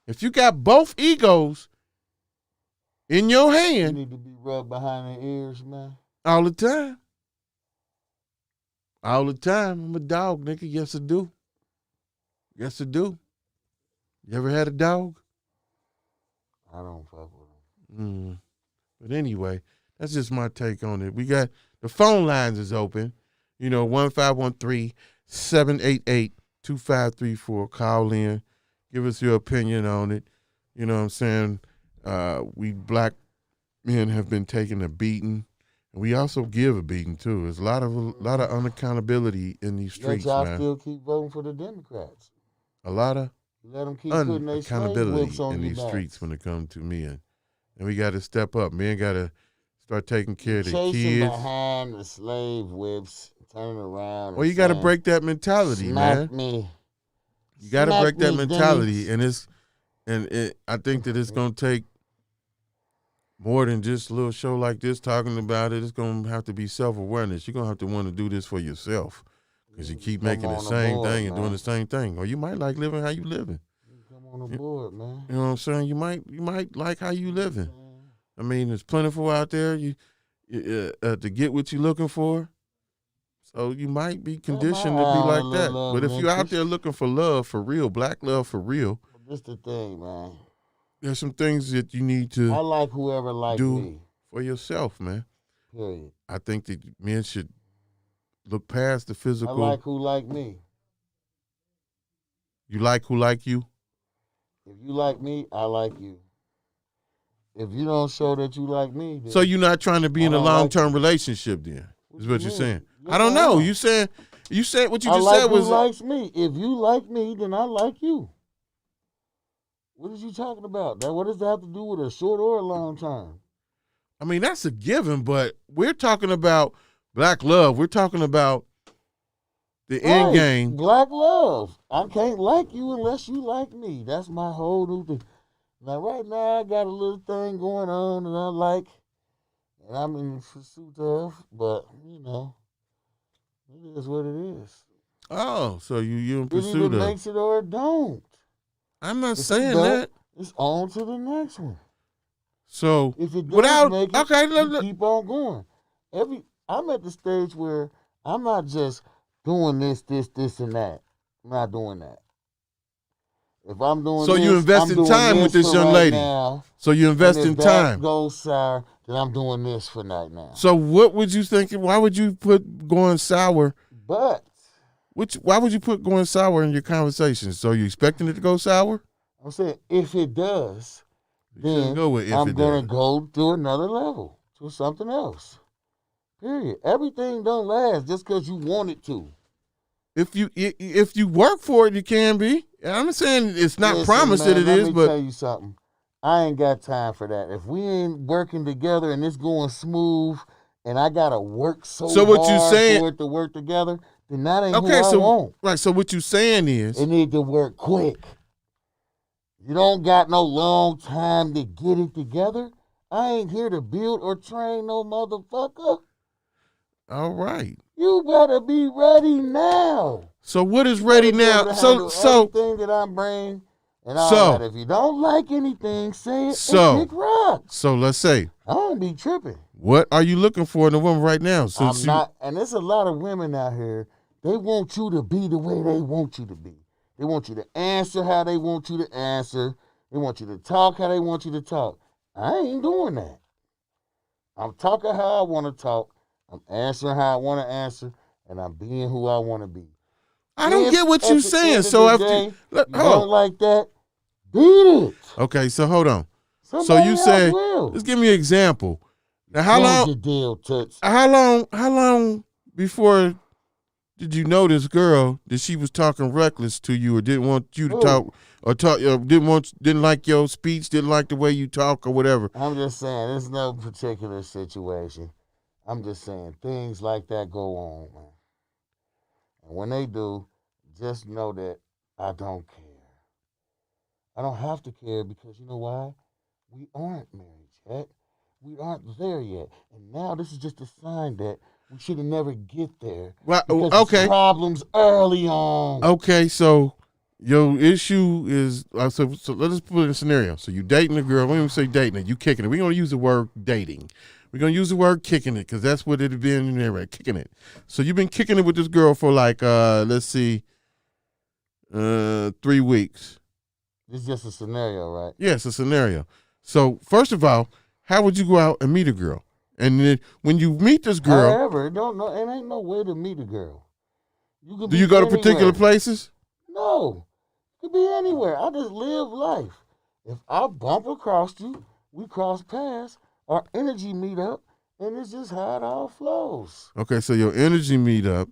If you got both egos in your hand, you need to be rubbed behind the ears, man. All the time. All the time. I'm a dog, nigga. Yes, I do. Yes, I do. You ever had a dog? I don't fuck with them. But anyway, that's just my take on it. We got the phone lines is open. You know, 1-513-788-2534. Call in. Give us your opinion on it. You know what I'm saying? We black men have been taking a beating. And we also give a beating too. There's a lot of unaccountability in these streets, y'all man. Still keep voting for the Democrats. A lot of let them keep unaccountability in these streets when it comes to men. And we got to step up. Men got to start taking care of their kids. Behind the slave whips, turning around. Well, you got to break that mentality, man. You got to break that mentality, Dennis. I think that it's gonna take more than just a little show like this talking about it. It's gonna have to be self-awareness. You're gonna have to want to do this for yourself because you keep making the same thing and doing the ssame thing, or you might like living how you living. Come on board, man. You know what I'm saying? You might like how you living. I mean, there's plentiful out there. You to get what you're looking for. So you might be conditioned to be like that. But if you're out there looking for love for real, black love for real, this the thing, man. There's some things that you need to I like whoever like do me. For yourself, man. Period. I think that men should look past the physical. I like who like me. You like who like you? If you like me, I like you. If you don't show that you like me, then so you're not trying to be in a long-term relationship then? Is what you're saying. I don't know. You said what you just said was who likes me. If you like me, then I like you. What is you talking about? What does that have to do with a short or a long term? I mean, that's a given, but we're talking about black love. We're talking about the end game. Black love. I can't like you unless you like me. That's my whole new thing. Now, right now, I got a little thing going on that I like. and I'm in pursuit of, but it is what it is. Oh, so you in It pursuit either of? makes it or it don't. I'm not If it saying don't, that. it's on to the next one. So If it does without make it, okay, you keep on going. I'm at the stage where I'm not just doing this, and that. I'm not doing that. If I'm doing so you this, invest I'm in doing time with this this for young right lady. now. So you And invest if in that time. goes sour, then I'm doing this for right now. So what would you think? Why would you put going sour? But Why would you put going sour in your conversation? So you expecting it to go sour? I'm saying if it does, You shouldn't then go with if I'm it gonna does. go to another level, to something else. Period. Everything don't last just because you want it to. If you work for it, you can be. I'm not saying it's not Listen, promised man, that it let is, me but tell you something. I ain't got time for that. If we ain't working together and it's going smooth, and I gotta work so what you hard saying? for it to work together, then that ain't who Okay, I so want. right, so what you saying is It need to work quick. You don't got no long time to get it together. I ain't here to build or train no motherfucker. all right. You better be ready now. So what is You ready better be able now? to handle So everything that I bring and all So- that. If you don't like anything, say it So- and kick rocks. so let's say, I don't be tripping. what are you looking for in a woman right now? I'm not, and there's a lot of women out here, they want you to be the way they want you to be. They want you to answer how they want you to answer. They want you to talk how they want you to talk. I ain't doing that. I'm talking how I want to talk. I'm answering how I want to answer, and I'm being who I want to be. I don't If get what at you're the saying. end of So the after day, look, you hold don't like that, beat it. okay, so hold on. Somebody So you else say, will. let's give me an example. Now, how Close long? your deal, Toots. How long before did you know this girl that she was talking reckless to you, or didn't want you to Who? talk, or didn't like your speech, didn't like the way you talk, or whatever? I'm just saying, there's no particular situation. I'm just saying, things like that go on, man. And when they do, just know that I don't care. I don't have to care because you know why? We aren't married yet. We aren't there yet. And now this is just a sign that we should have never get there. Well, Because okay. it's problems early on. Okay, so your issue is so let's put it in a scenario. So you dating a girl. We don't even say dating it. You kicking it. We're gonna use the word dating. We're gonna use the word kicking it because that's what it'd been in there, right? Kicking it. So you've been kicking it with this girl for like let's see, 3 weeks. It's just a scenario, right? Yes, a scenario. So first of all, how would you go out and meet a girl? And then when you meet this girl, However, it ain't no way to meet a girl. You can do be you go to anywhere. particular places? No. It could be anywhere. I just live life. If I bump across you, we cross paths, our energy meet up, and it's just how it all flows. Okay, so your energy meet up.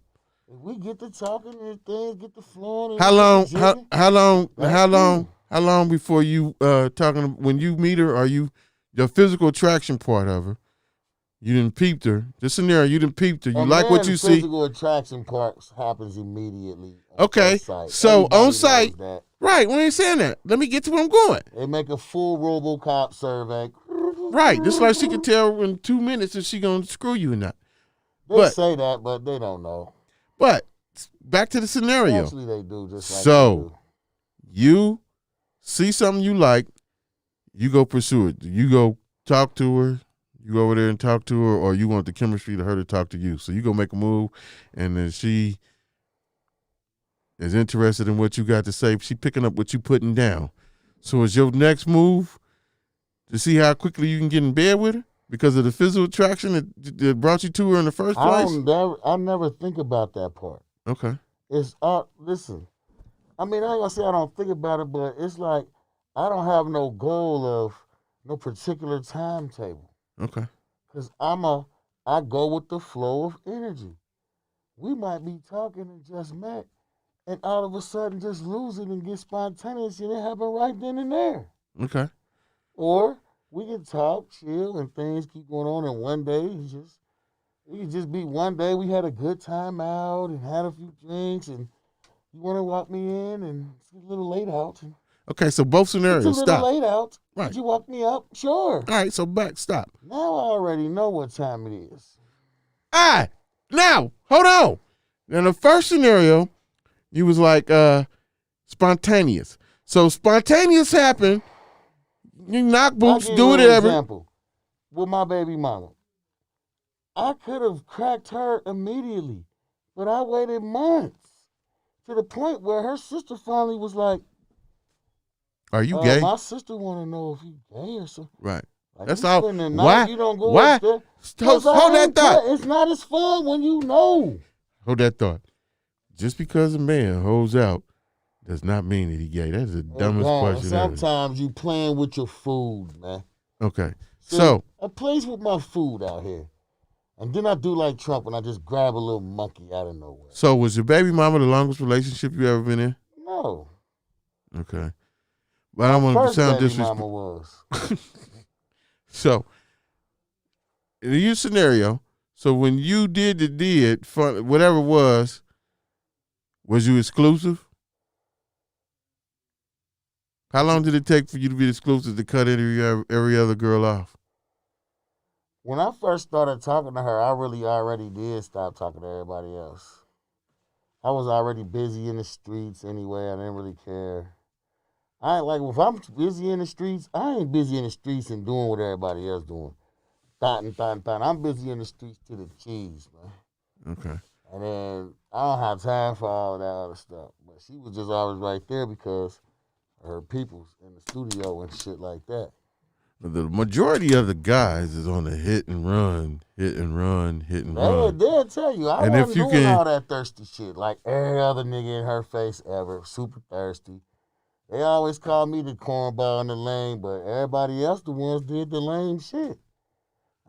If we get to talking and things get to flowing, and How we get long? to jigging, How long before you talking when you meet her? Are you the physical attraction part of her? You didn't peeped her. This scenario, you didn't peeped her. You like what you see. Physical attraction part happens immediately. Okay, site. so Everybody on knows site, that. right? We ain't saying that. Let me get to where I'm going. They make a full RoboCop survey. Right, just like she can tell in 2 minutes if she gonna screw you or not. They say that, but they don't know. But back to the scenario. Actually, they do. Just like So you see something you like, you go pursue it. You go talk to her. You go over there and talk to her, or you want the chemistry to her to talk to you. So you go make a move, and then she is interested in what you got to say. She picking up what you putting down. So is your next move to see how quickly you can get in bed with her because of the physical attraction that brought you to her in the first place? I never think about that part. Okay. It's listen. I mean, I ain't gonna say I don't think about it, but it's like I don't have no goal of no particular timetable. Okay. Cause I go with the flow of energy. We might be talking and just met, and all of a sudden just lose it and get spontaneous, and it happen right then and there. Okay. Or we can talk, chill, and things keep going on, and one day it could just be one day we had a good time out and had a few drinks, and you want to walk me in, and it's a little late out. Okay, so both It's a scenarios. little Stop. late out. Right. Did you walk me up? Sure. All right, so stop. Now I already know what time it is. All right, now, hold on. In the first scenario, you was like spontaneous. So spontaneous happened. You knock boots, I'll give do you an whatever. example. With my baby mama. I could have cracked her immediately, but I waited months to the point where her sister finally was like, Are you gay? my sister want to know if you gay or something. Right. Like, That's you all. spend the night, Why? you don't go Why? upstairs. Hold 'Cause I that ain't thought. It's not as fun when you know. Hold that thought. Just because a man holds out does not mean that he gay. That is the dumbest question ever. Sometimes you playing with your food, man. Okay. See, So I plays with my food out here. And then I do like Trump and I just grab a little monkey out of nowhere. So was your baby mama the longest relationship you ever been in? No. Okay. But I don't want to First sound baby disrespectful. mama was. So in your scenario, so when you did whatever it was you exclusive? How long did it take for you to be exclusive to cut every other girl off? When I first started talking to her, I really already did stop talking to everybody else. I was already busy in the streets anyway. I didn't really care. I ain't like, if I'm busy in the streets, I ain't busy in the streets and doing what everybody else doing. Thought. I'm busy in the streets to the cheese, man. Okay. And then I don't have time for all that other stuff. But she was just always right there because of her peoples in the studio and shit like that. The majority of the guys is on the hit and run. They'll tell you, I wasn't doing all that thirsty shit like every other nigga in her face ever, super thirsty. They always call me the cornball and the lame, but everybody else, the ones did the lame shit.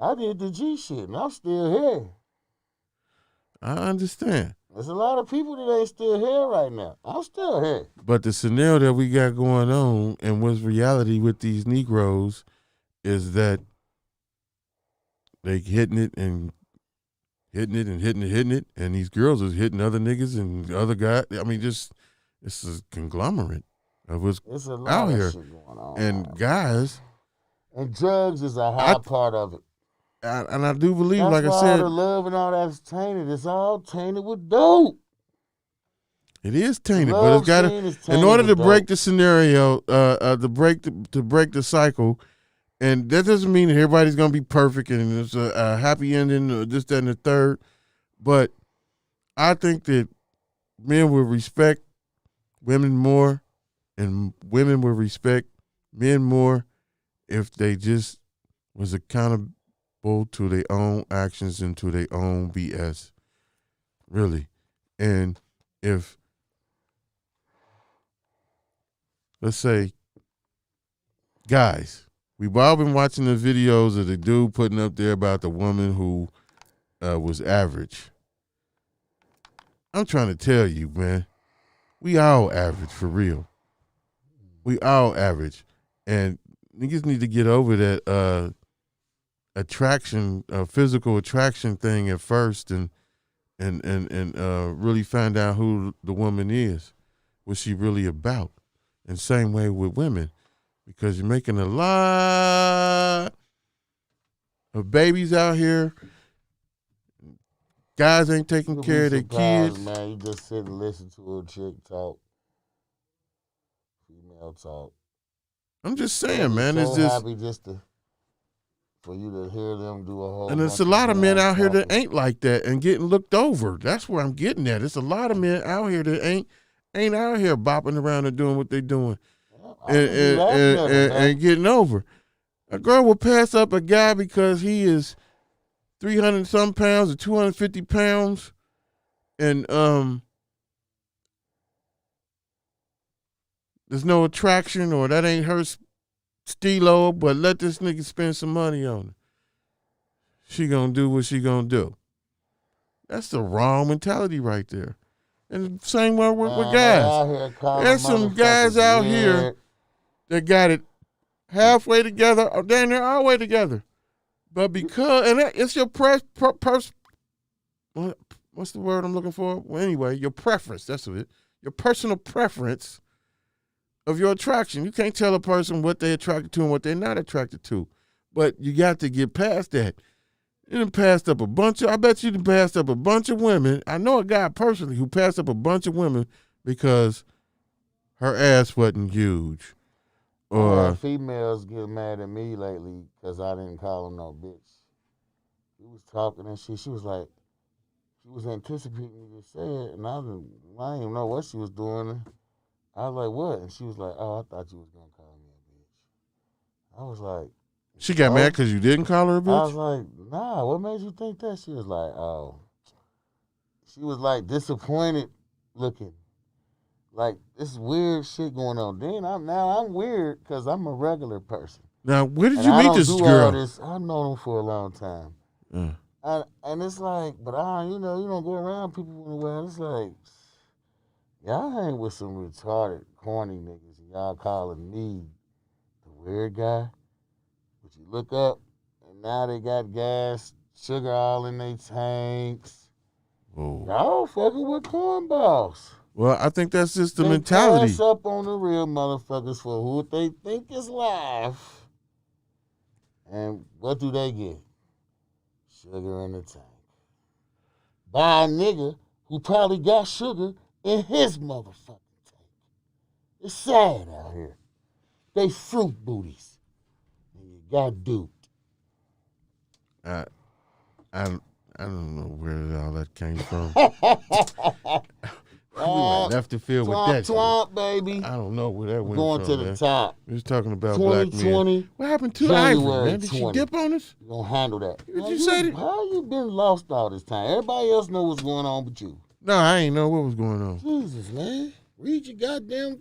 I did the G shit, and I'm still here. I understand. There's a lot of people that ain't still here right now. I'm still here. But the scenario that we got going on and what's reality with these Negroes is that they hitting it, and these girls is hitting other niggas and other guys. I mean, just it's a conglomerate of what's It's a lot out of here. shit going on. And man. guys, And drugs is a high part of it. and I do believe, That's like why I said, all the love and all that's tainted. It's all tainted with dope. it is tainted, but Love it's got scene is to. In tainted order with to break dope. the scenario, to break the cycle, and that doesn't mean that everybody's gonna be perfect and it's a happy ending or this, that, and the third. But I think that men will respect women more, and women will respect men more if they just was accountable to their own actions and to their own BS. Really. And if, let's say, guys, we've all been watching the videos of the dude putting up there about the woman who was average. I'm trying to tell you, man, we all average for real. We all average. And niggas need to get over that attraction, physical attraction thing at first and really find out who the woman is, what she really about. And same way with women, because you're making a lot of babies out here. Guys ain't taking You'll care of be their surprised, kids. man. You just sit and listen to a chick talk, female talk. I'm just I'd saying, be man. so It's just, happy just for you to hear them do a whole. and there's bunch a lot of men damn out here that talking. ain't like that and getting looked over. That's where I'm getting at. It's a lot of men out here that ain't out here bopping around and doing what they doing I can do that better, man. and getting over. A girl will pass up a guy because he is 300 some pounds or 250 pounds, and there's no attraction, or that ain't her stilo, but let this nigga spend some money on her. She gonna do what she gonna do. That's the wrong mentality right there. And same way with Man, they guys. out here calling There's some guys motherfuckers out here weird. that got it halfway together, or damn near all the way together. But because, and it's your what's the word I'm looking for? Well, anyway, your preference, that's what it. Your personal preference of your attraction. You can't tell a person what they're attracted to and what they're not attracted to. But you got to get past that. You done passed up I bet you done passed up a bunch of women. I know a guy personally who passed up a bunch of women because her ass wasn't huge. Or females get mad at me lately because I didn't call them no bitch. We was talking and shit. She was like, she was anticipating me to say it, and I didn't even know what she was doing. I was like, what? And she was like, oh, I thought you was going to call me a bitch. I was like, she got mad because you didn't call her a bitch? I was like, nah, what made you think that? She was like, oh. She was like disappointed looking. Like, this weird shit going on. Then I'm weird because I'm a regular person. Now, where did you meet this girl? I've known them for a long time. And it's like, but you don't go around people in the world. It's like, y'all hang with some retarded, corny niggas, and y'all calling me the weird guy. But you look up, and now they got gas, sugar all in their tanks. Whoa. Y'all fucking with cornballs. Well, I think that's just the they mentality. Pass up on the real motherfuckers for who they think is live. And what do they get? Sugar in the tank. By a nigga who probably got sugar in his motherfucking tank. It's sad out here. They fruit booties. And you got duped. I don't know where all that came from. We went left the field with that. Twomp, baby. I don't know where that went going from, to the top. We was talking about black men. What happened to Ivory, man? Did she dip on us? You gonna handle that. Did you say that? How you been lost all this time? Everybody else know what's going on but you. No, I ain't know what was going on. Jesus, man. Read your goddamn.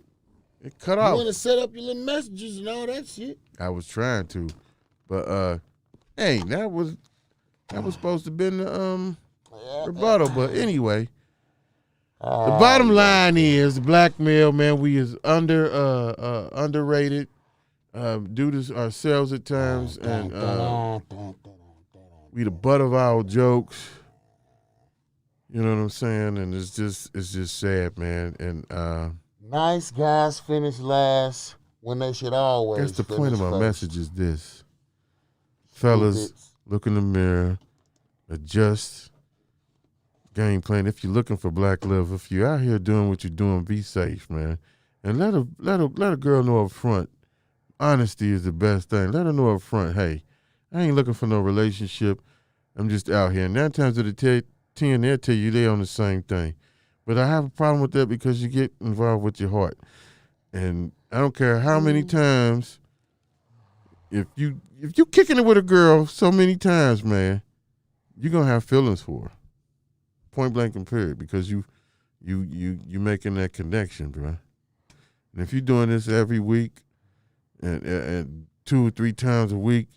It cut off. You want to set up your little messages and all that shit. I was trying to. But, hey, that was supposed to have been the rebuttal. But anyway. The bottom line is the black male, man, we is underrated due to ourselves at times, and we the butt of our jokes. You know what I'm saying? And it's just sad, man. And nice guys finish last when they should always. That's the point of my message is this. Fellas, look in the mirror, adjust. Game plan. If you're looking for black love, if you're out here doing what you're doing, be safe, man. And let a girl know up front. Honesty is the best thing. Let her know up front, hey, I ain't looking for no relationship. I'm just out here. And 9 times out of 10, they'll tell you they on the same thing. But I have a problem with that because you get involved with your heart. And I don't care how many times, if you kicking it with a girl so many times, man, you're gonna have feelings for her. Point blank and period, because you making that connection, bro. And if you're doing this every week and 2 or 3 times a week,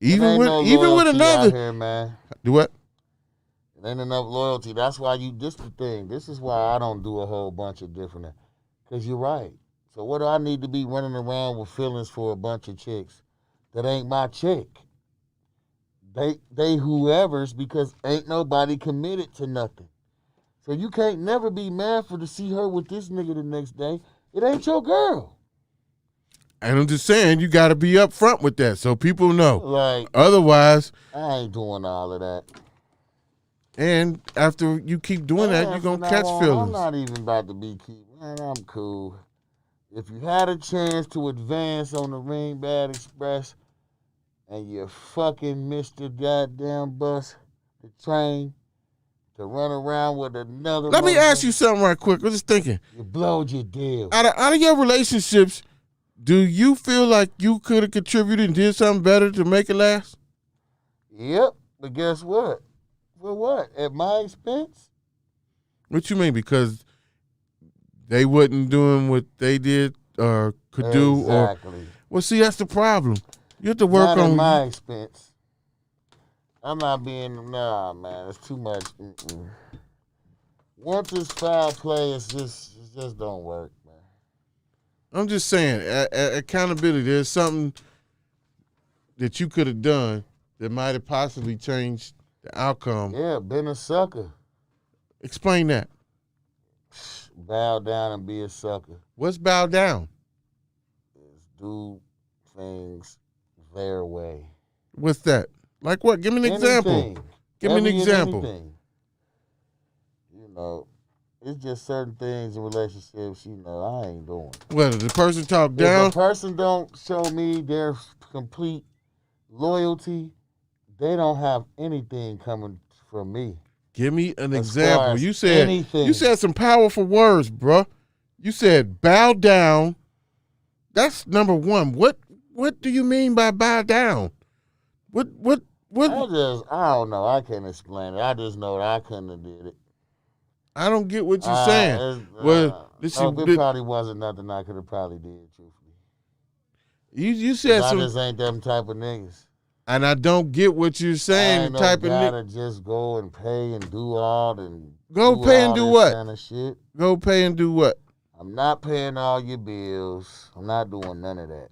even with another, here, man. Do what? It ain't enough loyalty. That's why this the thing. This is why I don't do a whole bunch of different. Because you're right. So what do I need to be running around with feelings for a bunch of chicks that ain't my chick? They whoever's, because ain't nobody committed to nothing. So you can't never be mad to see her with this nigga the next day. It ain't your girl. And I'm just saying, you got to be up front with that so people know. Like, otherwise, I ain't doing all of that. And after you keep doing that, you're going to catch feelings. I'm not even about to be man, I'm cool. If you had a chance to advance on the Ringbad Express, and you fucking missed the goddamn bus, the train, to run around with another. Let me ask you something right quick. I'm just thinking. You blowed your deal. Out of your relationships, do you feel like you could have contributed and did something better to make it last? Yep, but guess what? For what? At my expense? What you mean? Because they wasn't doing what they did or could do? Exactly. Well, see, that's the problem. You have to work not on at my expense. I'm not being, man, it's too much. Once it's foul play, it just don't work, man. I'm just saying, accountability, there's something that you could have done that might have possibly changed the outcome. Yeah, been a sucker. Explain that. bow down and be a sucker. What's bow down? Is do things their way. What's that? Like what? Give me an example. Anything. Give me an Every and example. anything. You know, it's just certain things in relationships, you know, I ain't doing. Whether the person talk down, If a person don't show me their complete loyalty, they don't have anything coming from me. give me an As example. far as You said anything. you said some powerful words, bruh. You said bow down. That's number one. What do you mean by bow down? What I don't know. I can't explain it. I just know that I couldn't have did it. I don't get what you're saying. Well, it probably wasn't nothing I could have probably did, truthfully. You said I some, just ain't them type of niggas. and I don't get what you're saying. I ain't The type no of guy nigga. to just go and pay and do all and Go pay and all do this what? kind of shit. Go pay and do what? I'm not paying all your bills. I'm not doing none of that.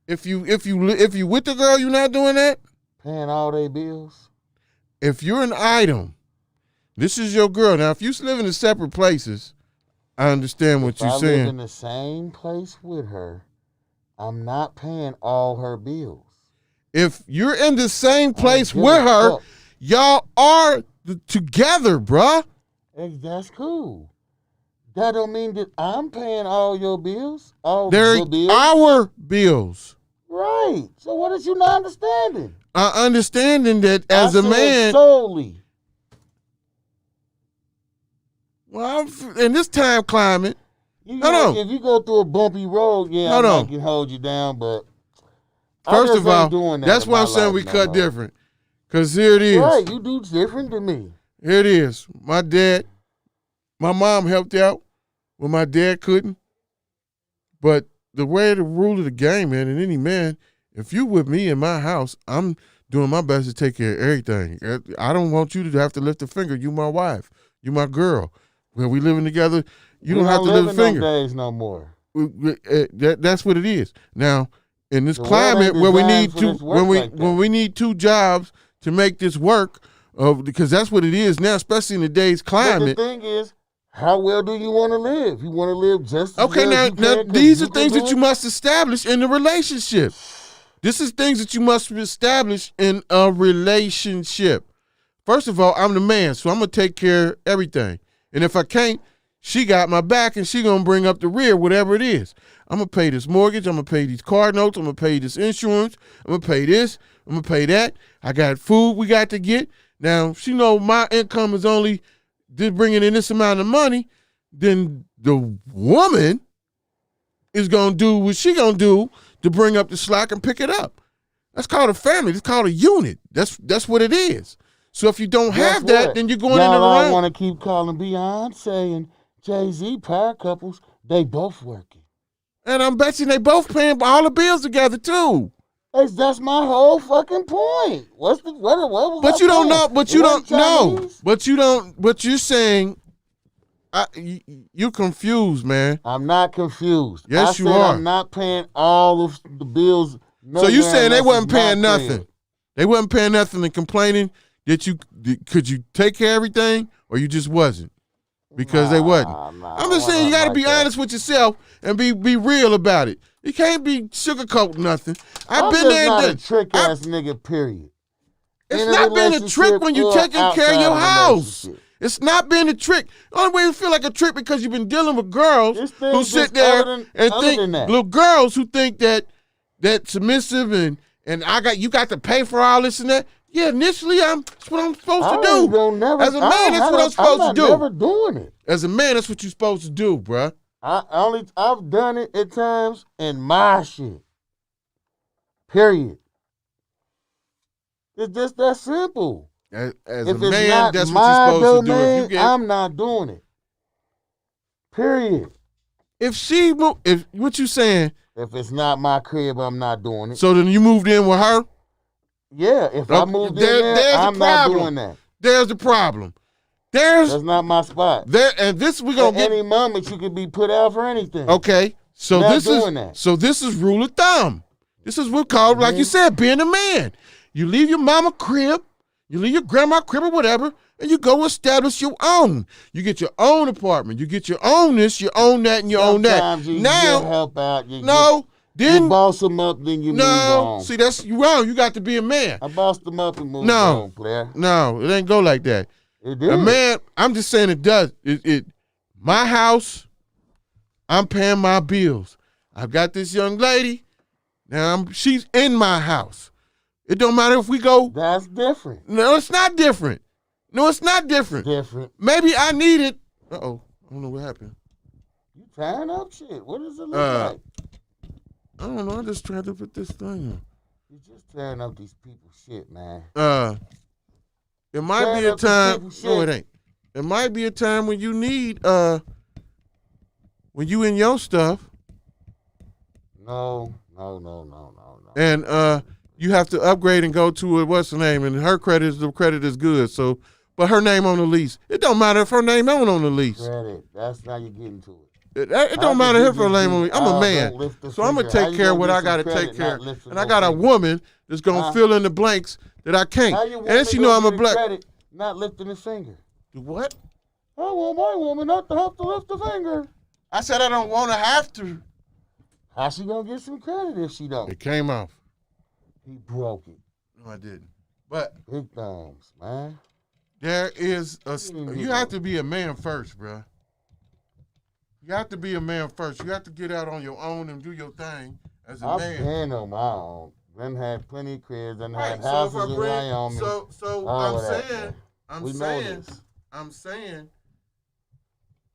If you with the girl, you're not doing that. Paying all their bills. If you're an item, this is your girl. Now, if you live in separate places, I understand what If you're I saying. live in the same place with her, I'm not paying all her bills. If you're in the same place give with a her, fuck. y'all are together, bruh. That's cool. That don't mean that I'm paying all your bills. All They're the bills. our bills. Right. So what is you not understanding? Understanding that as I a said man, solely. well, in this time climate, You Hold know, on. if you go through a bumpy road, yeah, Hold I on. might can hold you down, but I first just of all, ain't doing that that's in why my I'm saying life we no cut more. different. Because here it is. Right, you do different than me. Here it is. My mom helped out when my dad couldn't. But the way the rule of the game, man, and any man, if you with me in my house, I'm doing my best to take care of everything. I don't want you to have to lift a finger. You my wife. You my girl. When we living together, you don't have to lift a finger. Days no more. That's what it is. Now, in this The world climate ain't where we designed need for to this work like that. when we need two jobs to make this work, because that's what it is now, especially in today's But climate. the thing is, how well do you want to live? You want to live just as Okay, well now, as you can, 'cause these are can things do that you it? must establish in the relationship. This is things that you must establish in a relationship. First of all, I'm the man, so I'm gonna take care of everything. And if I can't, she got my back, and she gonna bring up the rear, whatever it is. I'm gonna pay this mortgage. I'm gonna pay these car notes. I'm gonna pay this insurance. I'm gonna pay this. I'm gonna pay that. I got food we got to get. Now, she know my income is only just bringing in this amount of money. Then the woman is gonna do what she gonna do to bring up the slack and pick it up. That's called a family. That's called a unit. That's what it is. So if you don't Guess have that, what? then you're going in Y'all the all wrong. want to keep calling Beyonce and Jay-Z power couples. They both working. And I'm betting they both paying all the bills together too. That's my whole fucking point. What was But my you don't point? know. But It you wasn't don't know. Chinese? But you don't. But you're saying, you're confused, man. I'm not confused. Yes, I you said are. I'm not paying all of the bills. So you saying they wasn't my paying crib. nothing? They wasn't paying nothing and complaining that could you take care of everything, or you just wasn't because they wasn't. Nah, I'm just saying you got to be honest with yourself and be real about it. You can't be sugarcoating nothing. I'm I've been just there. not and a trick ass nigga. Period. It's In a not being a trick relationship when you're or taking care of outside your of a house. relationship. It's not being a trick. The only way you feel like a trick because you've been dealing with girls This who thing's sit just there other and than think that. little girls who think that submissive and you got to pay for all this and that. Yeah, initially that's what I'm supposed to do. As a man, that's what I'm supposed to do. I'm never doing it. As a man, that's what you're supposed to do, bruh. I've done it at times in my shit. Period. It's just that simple. As If a it's man, not that's what my you're supposed domain, to do. I'm not doing it. Period. If what you saying, If it's not my crib, I'm not doing it. so then you moved in with her. Yeah, if I moved in there, there's I'm the not problem. doing that. There's the problem. That's not my spot. And this we At gonna get. any moment, you could be put out for anything. Okay, so Not this is doing that. so this is rule of thumb. This is what called, like you said, being a man. You leave your mama crib, You leave your grandma crib or whatever, and you go establish your own. You get your own apartment. You get your own this, you own that, and you own that. Sometimes you Now, help out. You then boss them up, then you move on. see, that's you wrong. You got to be a man. I bossed them up and moved on, player. No, it ain't go like that. It did. A man, I'm just saying it does. My house, I'm paying my bills. I've got this young lady. Now she's in my house. It don't matter if we go. That's different. No, it's not different. No, it's not different. Different. Maybe I need it. Uh-oh. I don't know what happened. You tying up shit. What does it look like? I don't know. I just tried to put this thing on. You just tearing up these people's shit, man. It might be a time. No, it ain't. It might be a time when you need, when you in your stuff. No. And you have to upgrade and go to a, what's her name, and the credit is good. So, but her name on the lease. It don't matter if her name on the lease. Credit. That's how you get into it. It don't matter if her name on the lease. I'm a man, so I'm gonna take care of what I gotta take care of. And I got a woman that's gonna fill in the blanks that I can't. And she know I'm a black. Credit, not lifting his finger. What? I want my woman not to have to lift the finger. I said I don't want to have to. How she gonna get some credit if she don't? It came off. He broke it. No, I didn't. But big thumbs, man. There is you have to be a man first, bro. You have to be a man first. You have to get out on your own and do your thing as a man. I've been on my own. Then had plenty of cribs and had houses in Wyoming. So I'm saying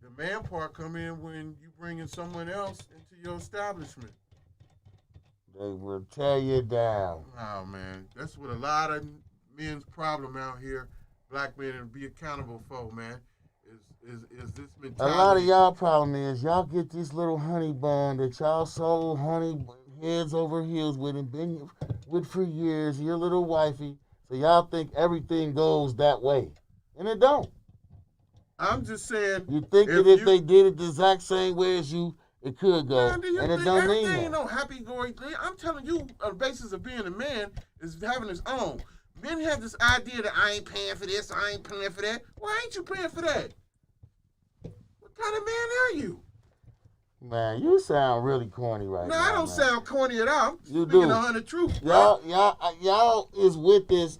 the man part come in when you bringing someone else into your establishment. They will tear you down. Oh man, that's what a lot of men's problem out here. Black men and be accountable for, man. Is this mentality? A lot of y'all problem is y'all get this little honey bun that y'all sold honey heads over heels with and been with for years, your little wifey. So y'all think everything goes that way. And it don't. I'm just saying. You think that if they did it the exact same way as you, it could go. Man, and it don't mean that. Ain't no happy going thing. I'm telling you, on the basis of being a man is having his own. Men have this idea that I ain't paying for this, I ain't paying for that. Why ain't you paying for that? What kind of man are you? Man, you sound really corny right now. No, I don't sound corny at all. You speaking do. 100 truth. Y'all is with this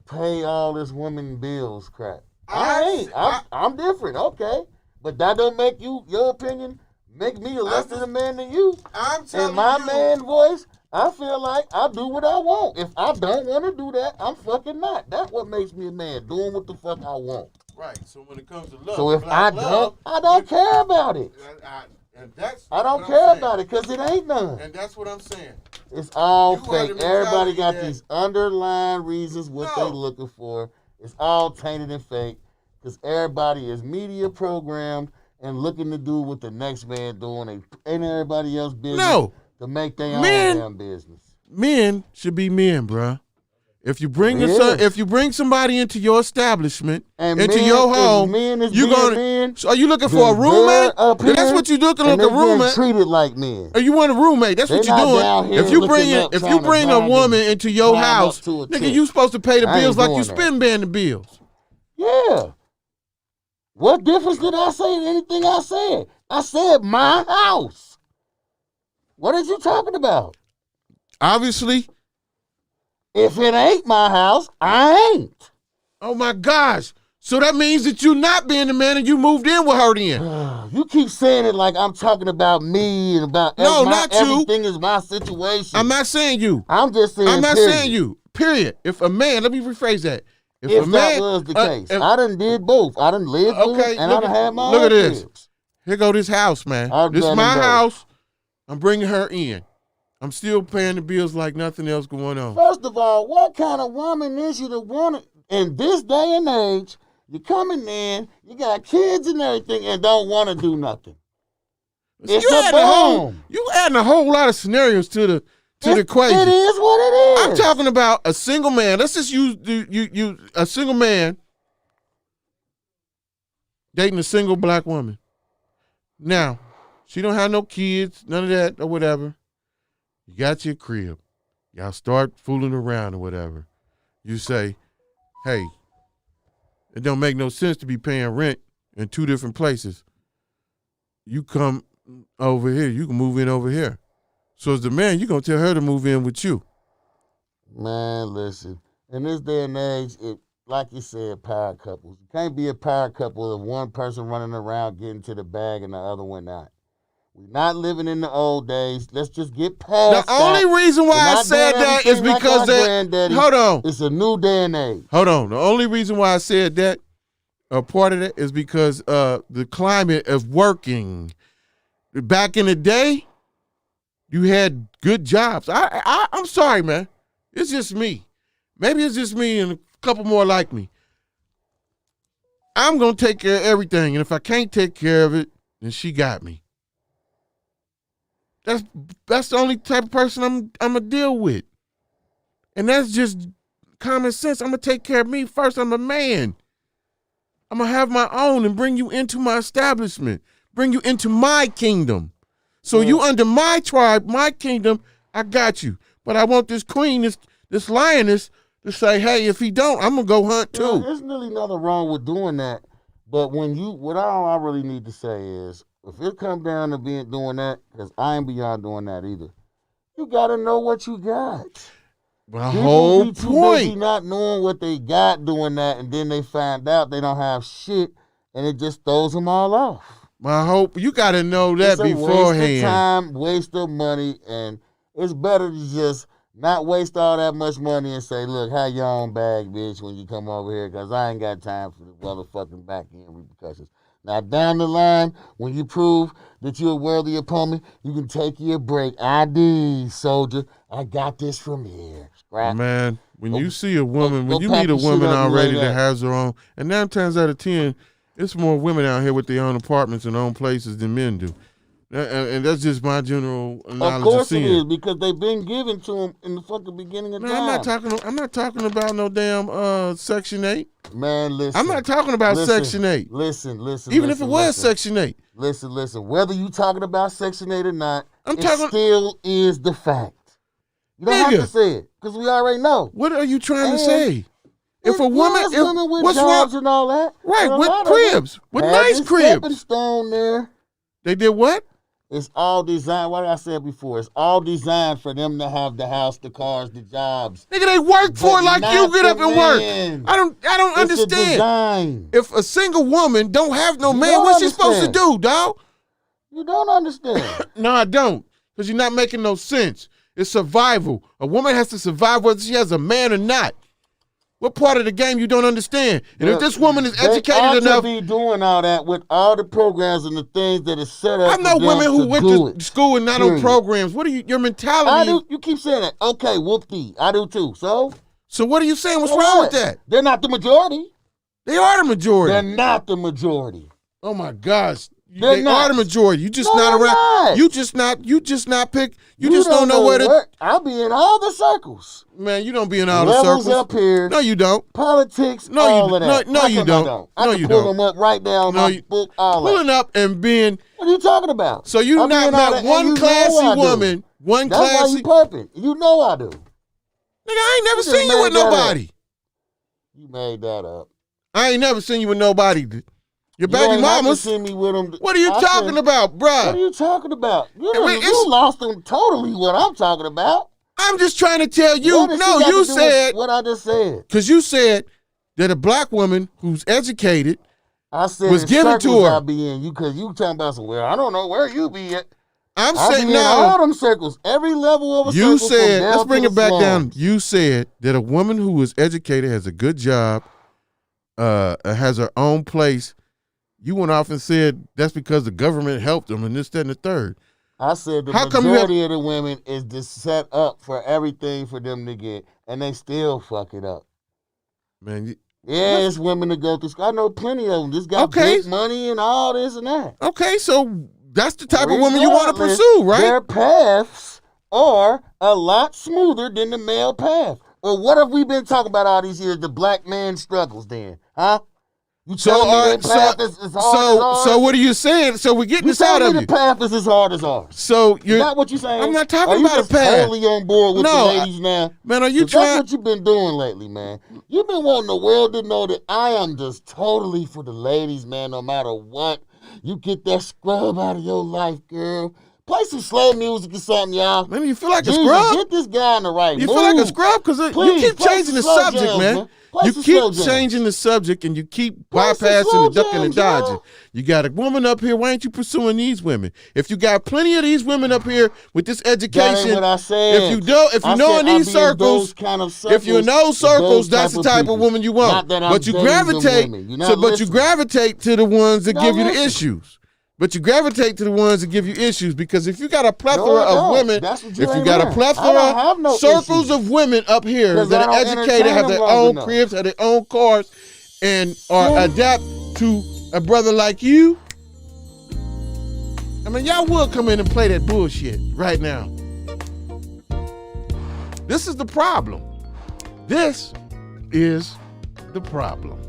pay all this women bills crap. I'm different, okay. But that don't make you, your opinion, make me a less than a man than you. I'm telling you. In my man voice, I feel like I do what I want. If I don't want to do that, I'm fucking not. That's what makes me a man, doing what the fuck I want. Right. So when it comes to love, so if I don't care about it. I don't care about it because it ain't none. And that's what I'm saying. It's all fake. Everybody got these underlying reasons what they looking for. It's all tainted and fake because everybody is media programmed and looking to do what the next man doing and everybody else business to make their own damn business. Men should be men, bruh. If you bring somebody into your establishment, and into your home, you gonna. Are you looking for a roommate? That's what you looking like a roommate. Treated like men. Or you want a roommate? That's what you're doing. If you bring a woman into your house, nigga, you supposed to pay the bills like you spend paying the bills. Yeah. What difference did I say in anything I said? I said my house. What are you talking about? Obviously. If it ain't my house, I ain't. Oh my gosh. So that means that you not being the man and you moved in with her then. You keep saying it like I'm talking about me and about not you. Everything is my situation. I'm not saying you. I'm just saying I'm not saying you. Period. If a man, let me rephrase that. If that was the case, I done did both. I done lived with it, and I done had my own. Look at this. Cribs. Here go this house, man. This is my house. I'm bringing her in. I'm still paying the bills like nothing else going on. First of all, what kind of woman is you to want it in this day and age? You're coming in, you got kids and everything, and don't want to do nothing. It's a boom. You adding a whole lot of scenarios to the equation. It is what it is. I'm talking about a single man. Let's just use a single man dating a single black woman. Now, she don't have no kids, none of that or whatever. You got your crib. Y'all start fooling around or whatever. You say, hey, it don't make no sense to be paying rent in 2 different places. You come over here, you can move in over here. So as the man, you gonna tell her to move in with you. Man, listen. In this day and age, like you said, power couples. You can't be a power couple if one person running around getting to the bag and the other one not. We're not living in the old days. Let's just get past The only reason why I said that is because hold on. It's a new day and age. Hold on. The only reason why I said that, a part of it, is because the climate of working. Back in the day, you had good jobs. I'm sorry, man. It's just me. Maybe it's just me and a couple more like me. I'm going to take care of everything, and if I can't take care of it, then she got me. That's the only type of person I'm going to deal with. And that's just common sense. I'm going to take care of me first. I'm a man. I'm going to have my own and bring you into my establishment, bring you into my kingdom. So you under my tribe, my kingdom, I got you. But I want this queen, this lioness, to say, hey, if he don't, I'm going to go hunt too. Yeah, there's really nothing wrong with doing that. But what all I really need to say is, if it comes down to doing that, because I ain't beyond doing that either, you got to know what you got. My whole be too point. busy not knowing what they got doing that, and then they find out they don't have shit, and it just throws them all off. My hope, you got to know that it's beforehand. Waste of time, waste of money, and it's better to just not waste all that much money and say, look, have your own bag, bitch, when you come over here, because I ain't got time for the motherfucking back end repercussions. Now, down the line, when you prove that you're a worthy opponent, you can take your break. ID, soldier. I got this from here. Scrap. Man, when you see a woman, when you meet a woman already that has her own, and 9 times out of 10, it's more women out here with their own apartments and own places than men do. And that's just my general knowledge. Of course of it is, because they've been given to them in the fucking beginning of time. I'm not talking about no damn Section 8. Man, listen. I'm not talking about Section 8. Listen. Even if it was Section 8. Listen. Whether you talking about Section 8 or not, still is the fact. You don't have to say it, because we already know. What are you trying to say? If a woman, with what's jobs wrong? And all that, right, with cribs, with nice cribs. Stepping stone there. They did what? It's all designed. What did I say before? It's all designed for them to have the house, the cars, the jobs. Nigga, they work for it like you get up and work. I don't understand. A design. If a single woman don't have no man, what's she supposed to do, dog? You don't understand. No, I don't. Because you're not making no sense. It's survival. A woman has to survive whether she has a man or not. What part of the game you don't understand? And if this woman is educated enough, to be doing all that with all the programs and the things that is set up. I know women who went to school and not on programs. What are your mentality? I do. You keep saying that. Okay, whoop-dee. I do too. So what are you saying? What's wrong with that? They're not the majority. They are the majority. They're not the majority. Oh my gosh. They are the majority. You just not around. Not. You just not pick. You just don't know where to. I'll be in all the circles. Man, you don't be in all the circles. Up here. No, you don't. Politics. All of that. No, you don't. I can pull them up right now on my book. Pulling up and being. What are you talking about? So you not met one classy woman. One classy. That's why you perping. You know I do. Nigga, I ain't never seen you with nobody. You made that up. I ain't never seen you with nobody. Your baby mamas. See me with them. What are you talking about, bruh? What are you talking about? You lost them totally. What I'm talking about. I'm just trying to tell you. No, you said what I just said. Because you said that a black woman who's educated, I said was given to her. I be in you because you talking about some. Well, I don't know where you be at. I'm saying no. All them circles, every level of a circle. You said. Let's bring it back down. You said that a woman who is educated, has a good job, has her own place. You went off and said that's because the government helped them and this, that, and the third. I said the majority of the women is just set up for everything for them to get, and they still fuck it up. Man, it's women that go through school. I know plenty of them. Just got big money and all this and that. Okay, so that's the type of woman you want to pursue, right? Their paths are a lot smoother than the male path. Well, what have we been talking about all these years? The black man struggles then, huh? You So, telling me all their right, path is as hard as ours? so what are you saying? So we're getting You this out telling of me you. the path is as hard as ours? So Is you're that what you saying? I'm not talking are you about a just path. totally on board with No, the ladies now? Man, are you 'Cause trying? That's what you've been doing lately, man. You've been wanting the world to know that I am just totally for the ladies, man, no matter what. You get that scrub out of your life, girl. Play some slow music or something, y'all. Man, you feel like a Jesus, scrub? get this guy in the right You mood. feel like a scrub? Because you Please, keep play changing the some slow subject, jams, man. Play You some keep slow jams. changing the subject and you keep Play some bypassing slow and ducking and jams, y'all. dodging. You got a woman up here. Why ain't you pursuing these women? If you got plenty of these women up here with this That ain't education, what I said. if you know I in these said I be in those circles, kind of if you're in those with circles, that's the type people. of woman you want. Not that I'm But you dating them gravitate, women. You're not but you listening. gravitate to the ones that You're give not you the listening. issues. But you gravitate to the ones that give you issues because if you got a plethora No, I of don't. women, That's what you if you ain't got a learned. plethora, I don't have no circles issues. of women up here 'Cause that I are don't educated, entertain have them their long own enough. cribs, have their own cars, and are Yeah. adapt to a brother like you. I mean, y'all will come in and play that bullshit right now. This is the problem. This is the problem.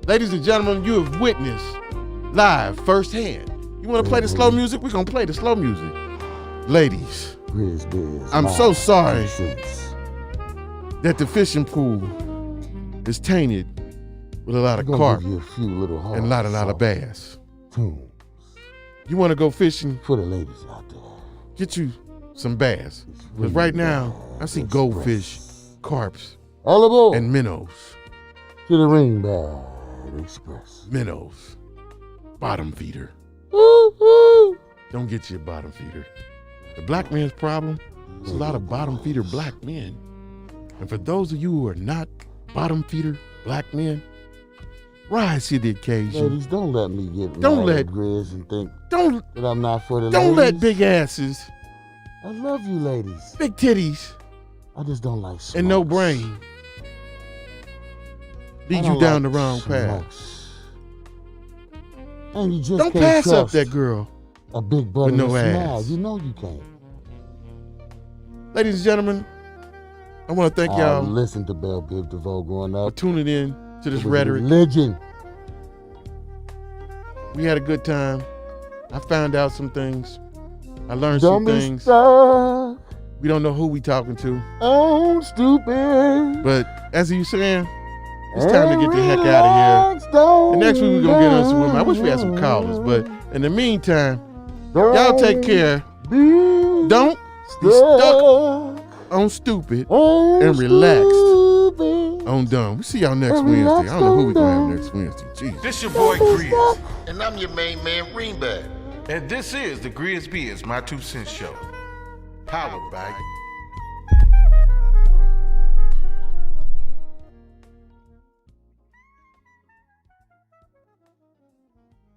Ladies and gentlemen, you have witnessed live firsthand. You want to play the slow music? We're going to play the slow music. Ladies, I'm so sorry that the fishing pool is tainted with a lot of carp give you a few little hard and not a lot of bass. tunes You want to go fishing? for the ladies out there. Get you some bass. Because really right now, I bad see express. goldfish, carps, All aboard and minnows. to the Ringbad Express. Minnows. Bottom feeder. Woo-hoo. Don't get you a bottom feeder. The black man's problem is a lot of bottom feeder black men. And for those of you who are not bottom feeder black men, rise to the occasion. Ladies, don't let me get Don't mad let- at Grizz and think Don't that I'm not for the don't let ladies. big asses, I love you, ladies. big titties, I just don't like smokes. and no brain I lead don't you down like the wrong path. smokes. And you just Don't can't pass up trust that girl. a big butt with and no a smile. ass. You know you can't. Ladies and gentlemen, I want to thank I y'all listened to Belle Biv DeVoe growing for up. tuning in to this It was rhetoric. religion. We had a good time. I found out some things. I learned Don't some be things. stuck We don't know who we talking to. on stupid. But as you saying, it's time to get the heck out of here. And next week we're going to get on some women. I wish we had some callers. But in the meantime, y'all take care. Don't be stuck on stupid and relaxed on dumb. We see y'all next Wednesday. I don't know who we going to have next Wednesday. Jeez. This your boy Grizz. And I'm your main man, Ringbad. And this is the GRIZZBIZMY2SENSE Show. Powered by